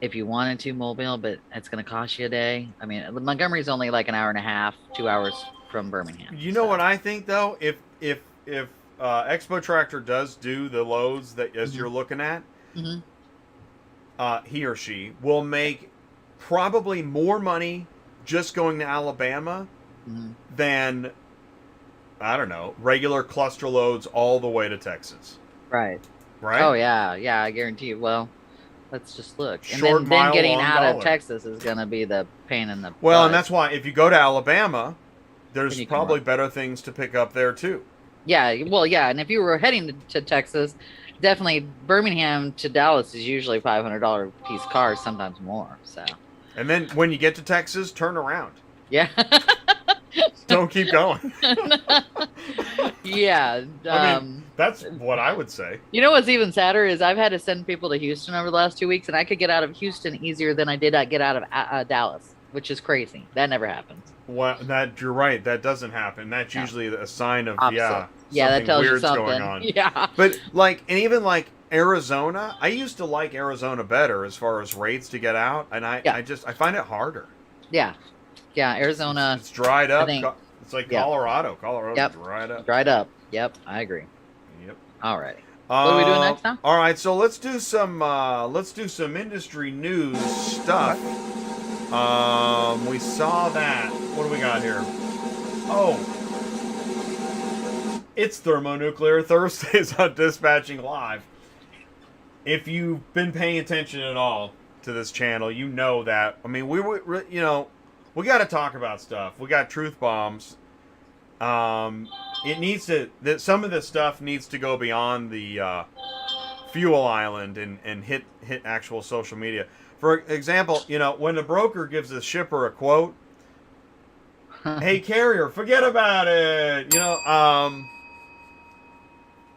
B: if you wanted to, Mobile, but it's going to cost you a day. I mean, Montgomery's only like an hour and a half, 2 hours from Birmingham.
A: You know what I think though? If Expo Tractor does do the loads that as you're looking at, he or she will make probably more money just going to Alabama than, I don't know, regular cluster loads all the way to Texas.
B: Right.
A: Right?
B: Oh, yeah. Yeah, I guarantee you. Well, let's just look.
A: Short
B: And then
A: mile,
B: getting
A: long
B: out
A: dollar.
B: of Texas is going to be the pain in the
A: Well,
B: butt.
A: and that's why if you go to Alabama, there's
B: You can
A: probably
B: run.
A: better things to pick up there too.
B: Yeah, well, yeah. And if you were heading to Texas, definitely Birmingham to Dallas is usually $500 piece cars, sometimes more. So.
A: And then when you get to Texas, turn around.
B: Yeah.
A: Don't keep going.
B: Yeah.
A: I mean, that's what I would say.
B: You know what's even sadder is I've had to send people to Houston over the last 2 weeks, and I could get out of Houston easier than I did get out of Dallas, which is crazy. That never happens.
A: Well, you're right. That doesn't happen. That's usually a sign of
B: Opposite.
A: yeah,
B: that tells you
A: weird's
B: something.
A: going on.
B: Yeah.
A: But even Arizona, I used to like Arizona better as far as rates to get out, and I find it harder.
B: Yeah. Yeah, Arizona.
A: It's dried up.
B: think-
A: It's like
B: yeah.
A: Colorado. Colorado's
B: Yep.
A: dried up.
B: Dried up. Yep, I agree.
A: Yep.
B: All right. What are we doing next now?
A: All right, so let's do some industry news stuff. We saw that. What do we got here? Oh, it's Thermonuclear Thursdays on Dispatching Live. If you've been paying attention at all to this channel, you know that. I mean, we got to talk about stuff. We got truth bombs. It needs to. Some of this stuff needs to go beyond the fuel island and hit actual social media. For example, when the broker gives the shipper a quote, "Hey carrier, forget about it."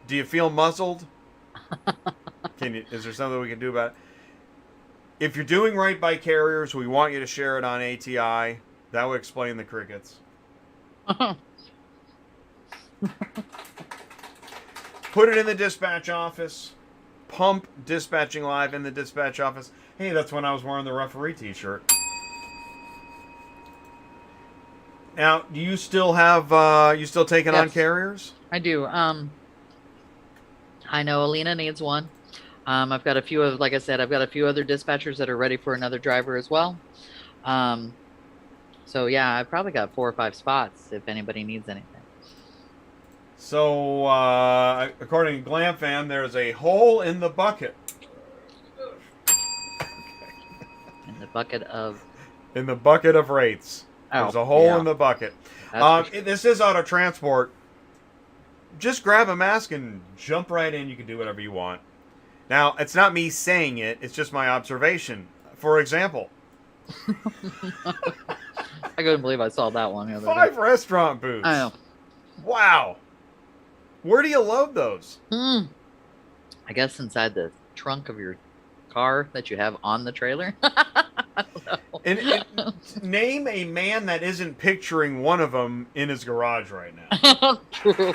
A: Do you feel muzzled? Is there something we can do about it? If you're doing right by carriers, we want you to share it on ATI. That would explain the crickets. Put it in the dispatch office. Pump Dispatching Live in the dispatch office. Hey, that's when I was wearing the referee t-shirt. Now, do you still have, you still taking on
B: Yes.
A: carriers?
B: I do. I know Alina needs one. I've got a few of, like I said, I've got a few other dispatchers that are ready for another driver as well. So yeah, I've probably got 4 or 5 spots if anybody needs anything.
A: So, according to Glam Fan, there's a hole in the bucket.
B: In the bucket of.
A: In the bucket of rates.
B: Oh,
A: There's a hole
B: yeah.
A: in the bucket.
B: That's for sure.
A: This is auto transport. Just grab a mask and jump right in. You can do whatever you want. Now, it's not me saying it. It's just my observation. For example,
B: I couldn't believe I saw that one the other
A: 5
B: day.
A: restaurant booths.
B: I know.
A: Wow. Where do you load those?
B: I guess inside the trunk of your car that you have on the trailer. I don't know.
A: And name a man that isn't picturing one of them in his garage right now.
B: True.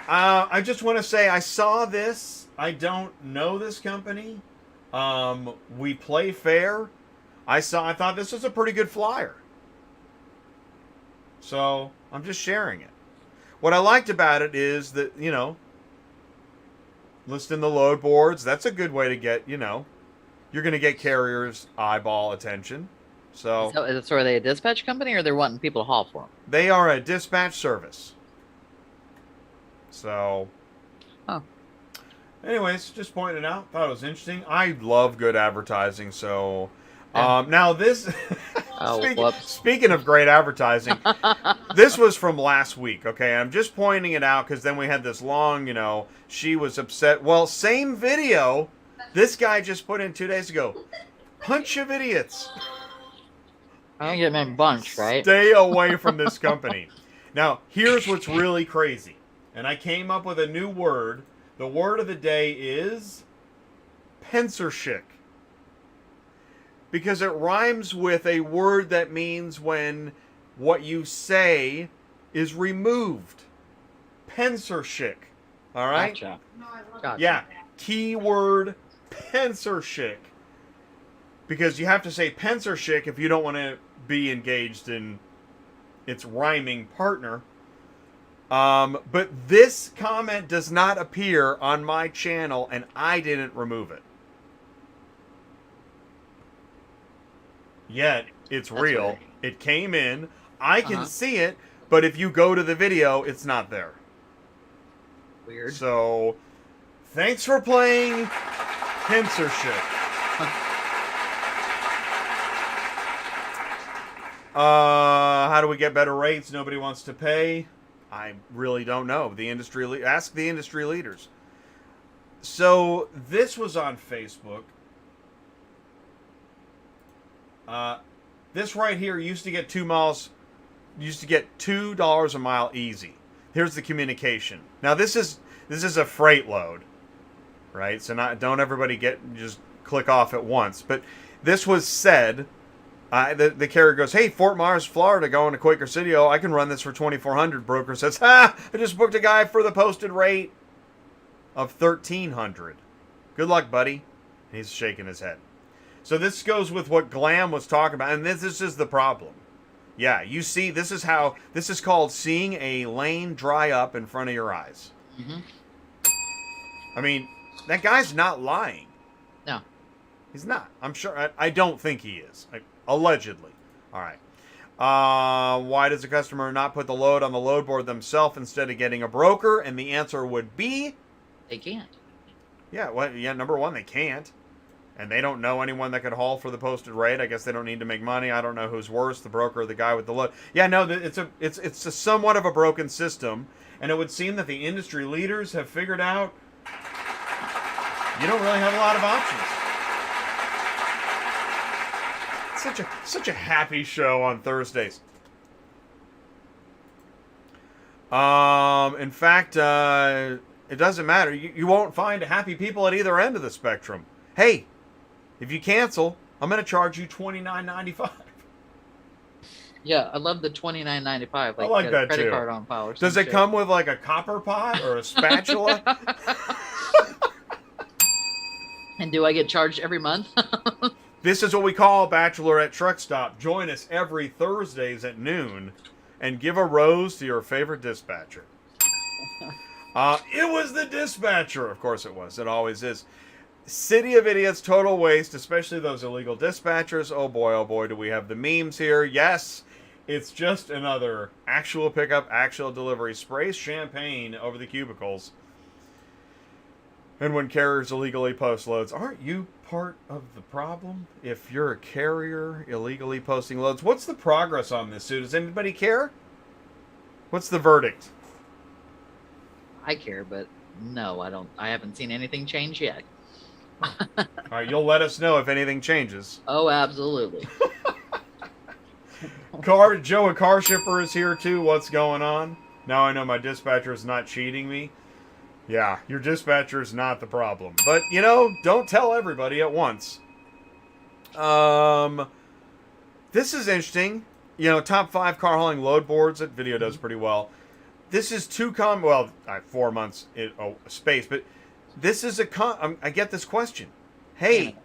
A: I just want to say I saw this. I don't know this company. We play fair. I thought this was a pretty good flyer. So I'm just sharing it. What I liked about it is that, listing the load boards. That's a good way to get, you're going to get carriers' eyeball attention. So
B: are they a dispatch company or they're wanting people to haul for them?
A: they are a dispatch service. So, anyways, just pointing it out. Thought it was interesting. I love good advertising. So, now this. Speaking of great advertising, this was from last week. Okay, I'm just pointing it out because then we had this long. She was upset. Well, same video. This guy just put in 2 days ago. Bunch of idiots.
B: I don't get my bunch, right?
A: Stay away from this company. Now, here's what's really crazy. And I came up with a new word. The word of the day is pensership. Because it rhymes with a word that means when what you say is removed. Pensership. All right?
B: Gotcha.
C: Gotcha.
A: Yeah. Keyword pensership. Because you have to say pensership if you don't want to be engaged in its rhyming partner. But this comment does not appear on my channel, and I didn't remove it. Yet, it's real.
B: Weird.
A: It came in. I can see it, but if you go to the video, it's not there.
B: Weird.
A: So, thanks for playing pensership. How do we get better rates? Nobody wants to pay. I really don't know. Ask the industry leaders. So this was on Facebook. This right here used to get $2 a mile easy. Here's the communication. Now this is a freight load, right? So don't everybody just click off at once. But this was said. The carrier goes, hey, Fort Myers, Florida, going to Quaker City. Oh, I can run this for $2,400. Broker says, I just booked a guy for the posted rate of $1,300. Good luck, buddy. And he's shaking his head. So this goes with what Glam was talking about, and this is the problem. Yeah, you see, this is called seeing a lane dry up in front of your eyes.
B: Mm-hmm.
A: I mean, that guy's not lying.
B: No.
A: He's not. I'm sure. I don't think he is. Allegedly. All right. Why does the customer not put the load on the load board themselves instead of getting a broker? And the answer would be...
B: They can't.
A: Yeah, number one, they can't. And they don't know anyone that could haul for the posted rate. I guess they don't need to make money. I don't know who's worse, the broker or the guy with the load. Yeah, no, it's a somewhat of a broken system. And it would seem that the industry leaders have figured out you don't really have a lot of options. Such a happy show on Thursdays. In fact, it doesn't matter. You won't find happy people at either end of the spectrum. Hey, if you cancel, I'm going to charge you $29.95.
B: Yeah, I love the $29.95.
A: I like
B: a
A: that
B: credit
A: too.
B: card on file or
A: Does
B: some
A: it
B: shit.
A: come with like a copper pot or a spatula?
B: And do I get charged every month?
A: This is what we call Bachelorette Truck Stop. Join us every Thursdays at noon and give a rose to your favorite dispatcher. It was the dispatcher. Of course it was. It always is. City of idiots, total waste, especially those illegal dispatchers. Oh boy, do we have the memes here. Yes, it's just another actual pickup, actual delivery. Sprays champagne over the cubicles. And when carriers illegally post loads, aren't you part of the problem? If you're a carrier illegally posting loads, what's the progress on this, Sue? Does anybody care? What's the verdict?
B: I care, but no, I don't. I haven't seen anything change yet.
A: All right, you'll let us know if anything changes.
B: Oh, absolutely.
A: Joe, a car shipper, is here too. What's going on? Now I know my dispatcher is not cheating me. Yeah, your dispatcher is not the problem. But, don't tell everybody at once. This is interesting. Top 5 car hauling load boards. That video does pretty well. This is 4 months space, but this is I get this question. Hey,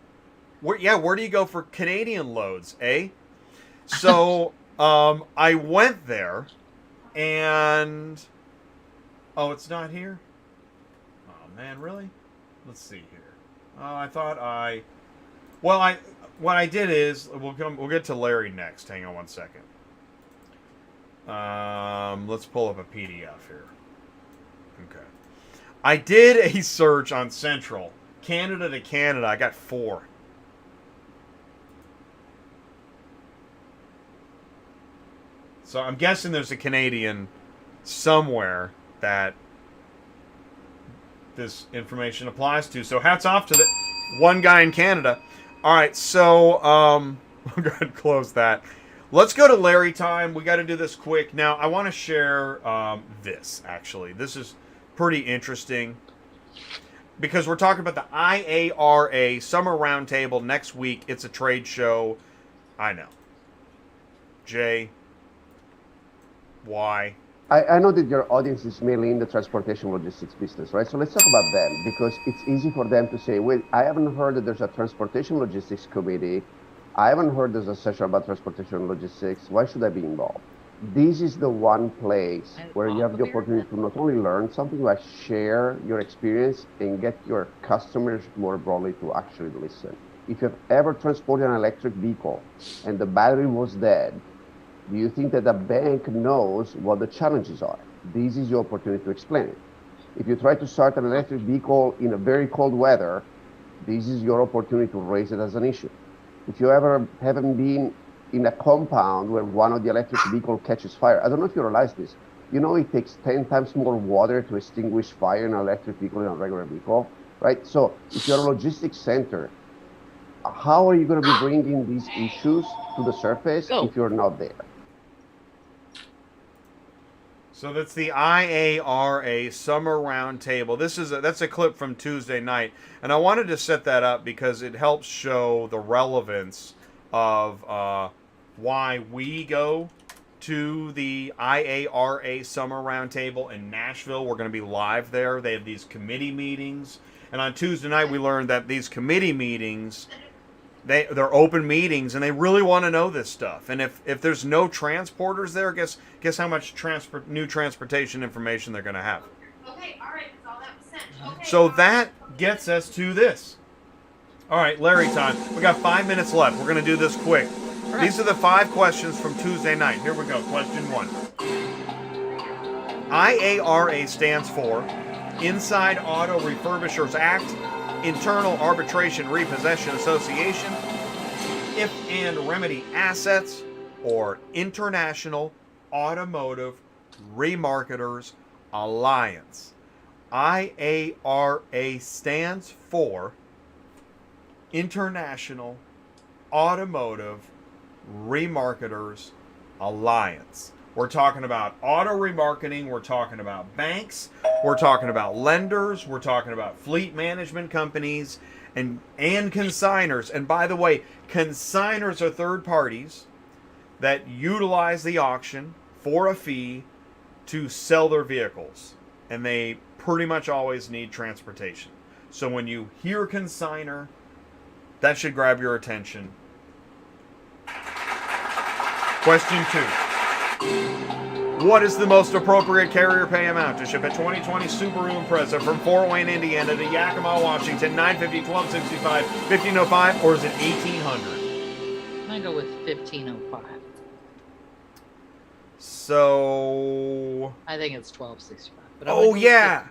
A: where do you go for Canadian loads, eh? So, I went there, and... Oh, it's not here? Oh, man, really? Let's see here. Oh, I thought what I did is, we'll get to Larry next. Hang on one second. Let's pull up a PDF here. Okay. I did a search on Central. Canada to Canada. I got 4. So I'm guessing there's a Canadian somewhere that this information applies to. So hats off to the one guy in Canada. All right, so we'll go ahead and close that. Let's go to Larry time. We got to do this quick. Now, I want to share this, actually. This is pretty interesting because we're talking about the IARA Summer Roundtable next week. It's a trade show. I know. Jay, why?
D: I know that your audience is mainly in the transportation logistics business, right? So let's talk about them because it's easy for them to say, wait, I haven't heard that there's a transportation logistics committee. I haven't heard there's a session about transportation logistics. Why should I be involved? This is the one place where you have the opportunity to not only learn something, but share your experience and get your customers more broadly to actually listen. If you've ever transported an electric vehicle and the battery was dead, do you think that the bank knows what the challenges are? This is your opportunity to explain it. If you try to start an electric vehicle in a very cold weather, this is your opportunity to raise it as an issue. If you ever haven't been in a compound where one of the electric vehicle catches fire, I don't know if you realize this. It takes 10 times more water to extinguish fire in an electric vehicle than a regular vehicle, right? So if you're a logistics center, how are you going to be bringing these issues to the surface if you're not there?
A: So that's the IARA Summer Roundtable. That's a clip from Tuesday night, and I wanted to set that up because it helps show the relevance of why we go to the IARA Summer Roundtable in Nashville. We're going to be live there. They have these committee meetings, and on Tuesday night we learned that these committee meetings, they're open meetings, and they really want to know this stuff. And if there's no transporters there, guess how much new transportation information they're going to have.
C: Okay, all right, that's all that was sent. Okay.
A: So that gets us to this. All right, Larry time. We got 5 minutes left. We're going to do this quick.
B: Right.
A: These are the 5 questions from Tuesday night. Here we go. Question 1. IARA stands for Inside Auto Refurbishers Act, Internal Arbitration Repossession Association, If and Remedy Assets, or International Automotive Remarketers Alliance. IARA stands for International Automotive Remarketers Alliance. We're talking about auto remarketing, we're talking about banks, we're talking about lenders, we're talking about fleet management companies, and consignors. And by the way, consignors are third parties that utilize the auction for a fee to sell their vehicles. And they pretty much always need transportation. So when you hear consignor, that should grab your attention. Question 2. What is the most appropriate carrier pay amount to ship a 2020 Subaru Impreza from Fort Wayne, Indiana to Yakima, Washington, 950, 1265, 1505, or is it 1800?
B: I'm gonna go with 1505.
A: So...
B: I think it's 1265. But
A: Oh, yeah!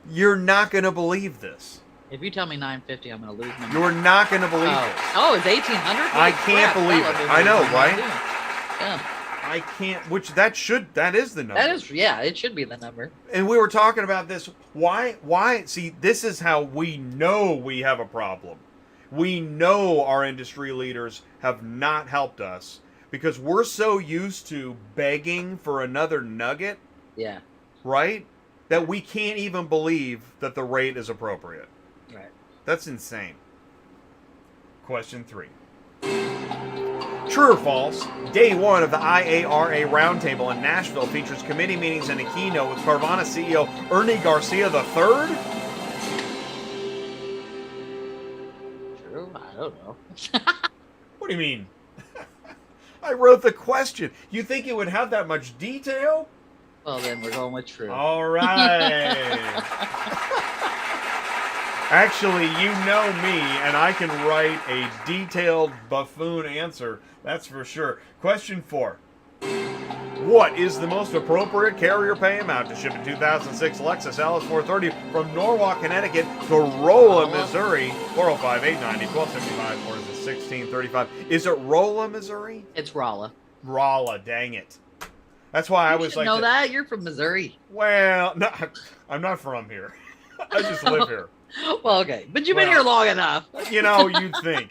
A: You're not going to believe this.
B: If you tell me 950, I'm gonna lose my mind.
A: You're not going to believe this.
B: Oh, it's 1800?
A: I can't believe it. I know, right?
B: Yeah.
A: I can't, which that is the number.
B: That is, yeah, it should be the number.
A: And we were talking about this. Why? See, this is how we know we have a problem. We know our industry leaders have not helped us because we're so used to begging for another nugget,
B: Yeah.
A: right? That we can't even believe that the rate is appropriate.
B: Right.
A: That's insane. Question 3. True or false, day one of the IARA Roundtable in Nashville features committee meetings and a keynote with Carvana CEO Ernie Garcia III?
B: True? I don't know.
A: What do you mean? I wrote the question. You think it would have that much detail?
B: Well, then we're going with true.
A: All right. Actually, you know me, and I can write a detailed buffoon answer. That's for sure. Question 4. What is the most appropriate carrier pay amount to ship a 2006 Lexus LS430 from Norwalk, Connecticut to Rolla, Missouri? 405-890-1275, or is it 1635? Is it Rolla, Missouri?
B: It's Rolla.
A: Rolla, dang it. That's why I
B: You
A: was
B: should
A: like...
B: know that? You're from Missouri.
A: Well, no, I'm not from here. I just live here.
B: Well, okay. But you've been here long enough.
A: You know, you'd think.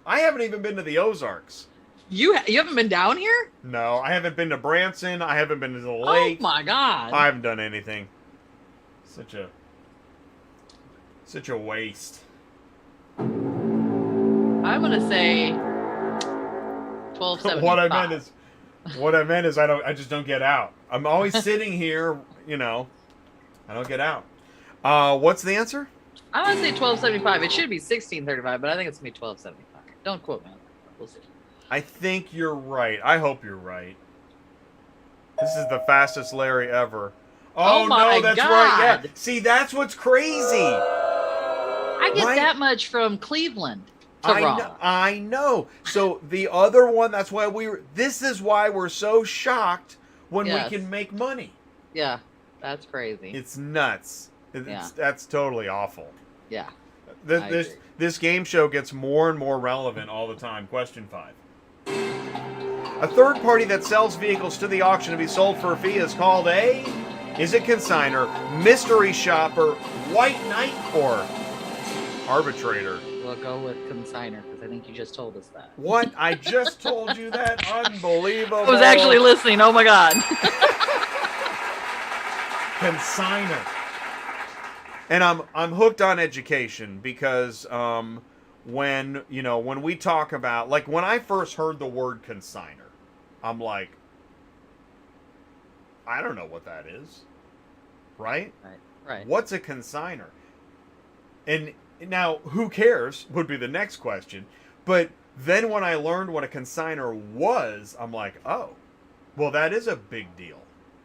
A: I haven't even been to the Ozarks.
B: You haven't been down here?
A: No, I haven't been to Branson. I haven't been to the
B: Oh,
A: lake.
B: my God.
A: I haven't done anything. Such a waste.
B: I'm going to say 1275.
A: What I meant is I just don't get out. I'm always sitting here, you know. I don't get out. What's the answer?
B: I'm going to say 1275. It should be 1635, but I think it's going to be 1275. Don't quote me on that. We'll see.
A: I think you're right. I hope you're right. This is the fastest Larry ever. Oh
B: my
A: no, that's
B: God.
A: right. Yeah. See, that's what's crazy.
B: I get
A: Right?
B: that much from Cleveland to Rolla.
A: I know. So the other one, that's why this is why we're so shocked when
B: Yes.
A: we can make money.
B: Yeah, that's crazy.
A: It's nuts.
B: Yeah.
A: That's totally awful.
B: Yeah.
A: This game show gets more and more relevant all the time. Question 5. A third party that sells vehicles to the auction to be sold for a fee is called a... Is it consignor, mystery shopper, white knight, or arbitrator?
B: We'll go with consignor because I think you just told us that.
A: What? I just told you that? Unbelievable.
B: I was actually listening. Oh my God.
A: Consignor. And I'm hooked on education because when we talk about, like, when I first heard the word consignor, I'm like, I don't know what that is. Right?
B: Right.
A: What's a consignor? And now, who cares would be the next question. But then when I learned what a consignor was, I'm like, oh, well, that is a big deal.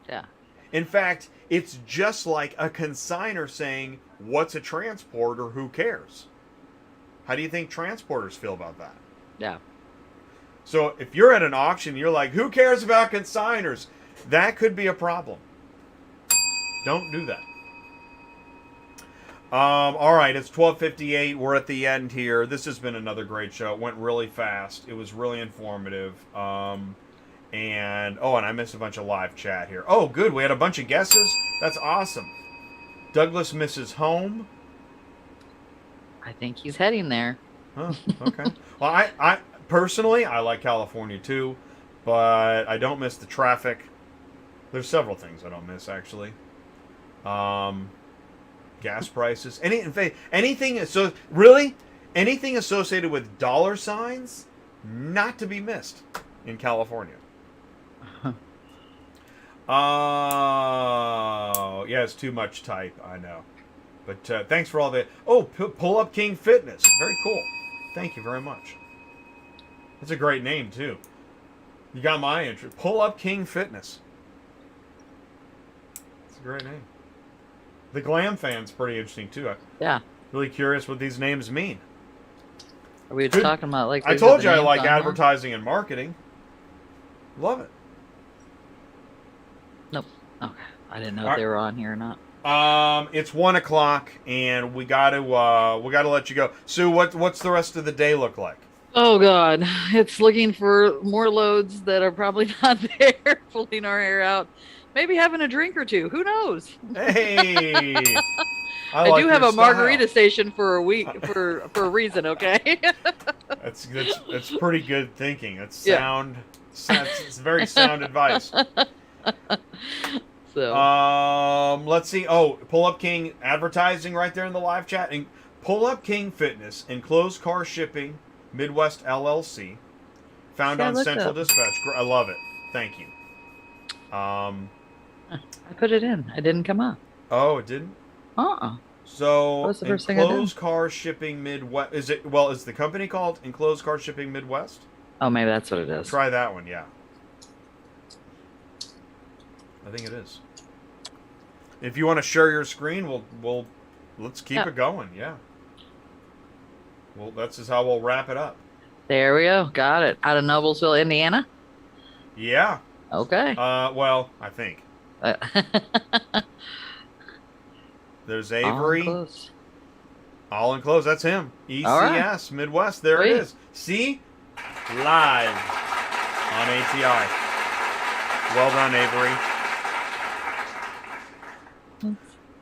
B: Yeah.
A: In fact, it's just like a consignor saying, what's a transporter? Who cares? How do you think transporters feel about that?
B: Yeah.
A: So if you're at an auction, you're like, who cares about consignors? That could be a problem. Don't do that. All right, it's 12:58. We're at the end here. This has been another great show. It went really fast. It was really informative. And I missed a bunch of live chat here. Oh, good. We had a bunch of guesses. That's awesome. Douglas misses home.
B: I think he's heading there.
A: Huh, okay. Well, I personally, I like California too, but I don't miss the traffic. There's several things I don't miss, actually. Gas prices. Anything associated with dollar signs, not to be missed in California. Oh, yeah, it's too much type, I know. But thanks for all the... Oh, Pull Up King Fitness. Very cool. Thank you very much. That's a great name, too. You got my interest. Pull Up King Fitness. a great name. The Glam Fan's pretty interesting too. I'm
B: Yeah.
A: really curious what these names mean.
B: We were
A: Good.
B: talking about like.
A: I
B: these
A: told
B: are
A: you
B: the
A: I
B: names
A: like
B: on here.
A: advertising and marketing. Love it.
B: Nope. Okay. I didn't know
A: All
B: if they were on here or not.
A: It's 1 o'clock, and we gotta let you go. Sue, what's the rest of the day look like?
B: Oh God, it's looking for more loads that are probably not there. Pulling our hair out, maybe having a drink or two. Who knows?
A: Hey,
B: I
A: like
B: do have
A: your
B: a margarita
A: style.
B: station for a week for a reason. Okay.
A: That's pretty good thinking. It's
B: Yeah.
A: sound. It's very sound advice.
B: So
A: Let's see. Oh, Pull Up King advertising right there in the live chat. And Pull Up King Fitness, enclosed car shipping, Midwest LLC, found
B: Yeah,
A: on
B: look
A: Central
B: up.
A: Dispatch. I love it. Thank you.
B: I put it in. It didn't come up.
A: Oh, it didn't. So
B: What's the first thing I did?
A: enclosed car shipping Midwest. Is it? Well, is the company called Enclosed Car Shipping Midwest?
B: Oh, maybe that's what it is.
A: Try that one. Yeah. I think it is. If you want to share your screen, let's keep it going. Yeah. Well, that's just how we'll wrap it up.
B: There we go. Got it. Out of Noblesville, Indiana.
A: Yeah.
B: Okay.
A: Well, I think there's Avery. All enclosed. That's him. ECS
B: All right.
A: Midwest. There
B: Sweet.
A: it is. See, live on ATI. Well done, Avery.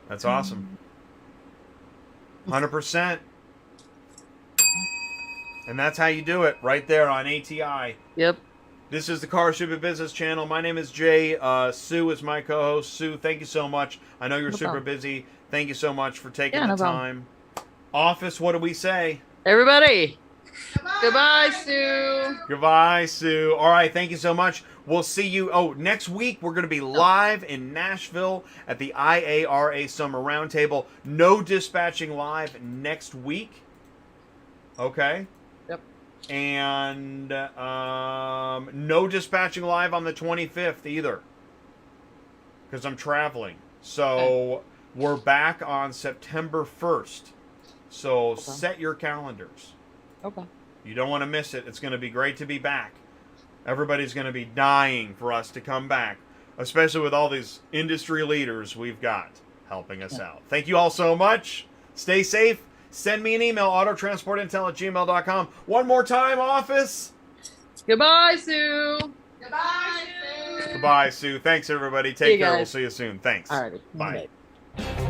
A: That's awesome. 100%. And that's how you do it, right there on ATI.
B: Yep.
A: This is the Car Shipping Business Channel. My name is Jay. Sue is my co-host. Sue, thank you so much. I know you're
B: No
A: super
B: problem.
A: busy. Thank you so much for taking
B: Yeah,
A: the
B: no problem.
A: time. Office, what do we say?
B: Everybody. Goodbye, Sue.
A: Goodbye, Sue. All right, thank you so much. We'll see you. Oh, next week we're going to be live in Nashville at the IARA Summer Roundtable. No dispatching live next week. Okay.
B: Yep.
A: And no dispatching live on the 25th either, because I'm traveling. So we're back on September 1st. So set your calendars.
B: Okay.
A: You don't want to miss it. It's going to be great to be back. Everybody's going to be dying for us to come back, especially with all these industry leaders we've got helping us out. Thank you all so much. Stay safe. Send me an email, autotransportintel@gmail.com. One more time, office.
B: Goodbye, Sue.
C: Goodbye, Sue.
A: Goodbye, Sue. Thanks, everybody.
B: See you
A: Take care.
B: guys.
A: We'll see you soon. Thanks.
B: All righty.
A: Bye.
B: Bye.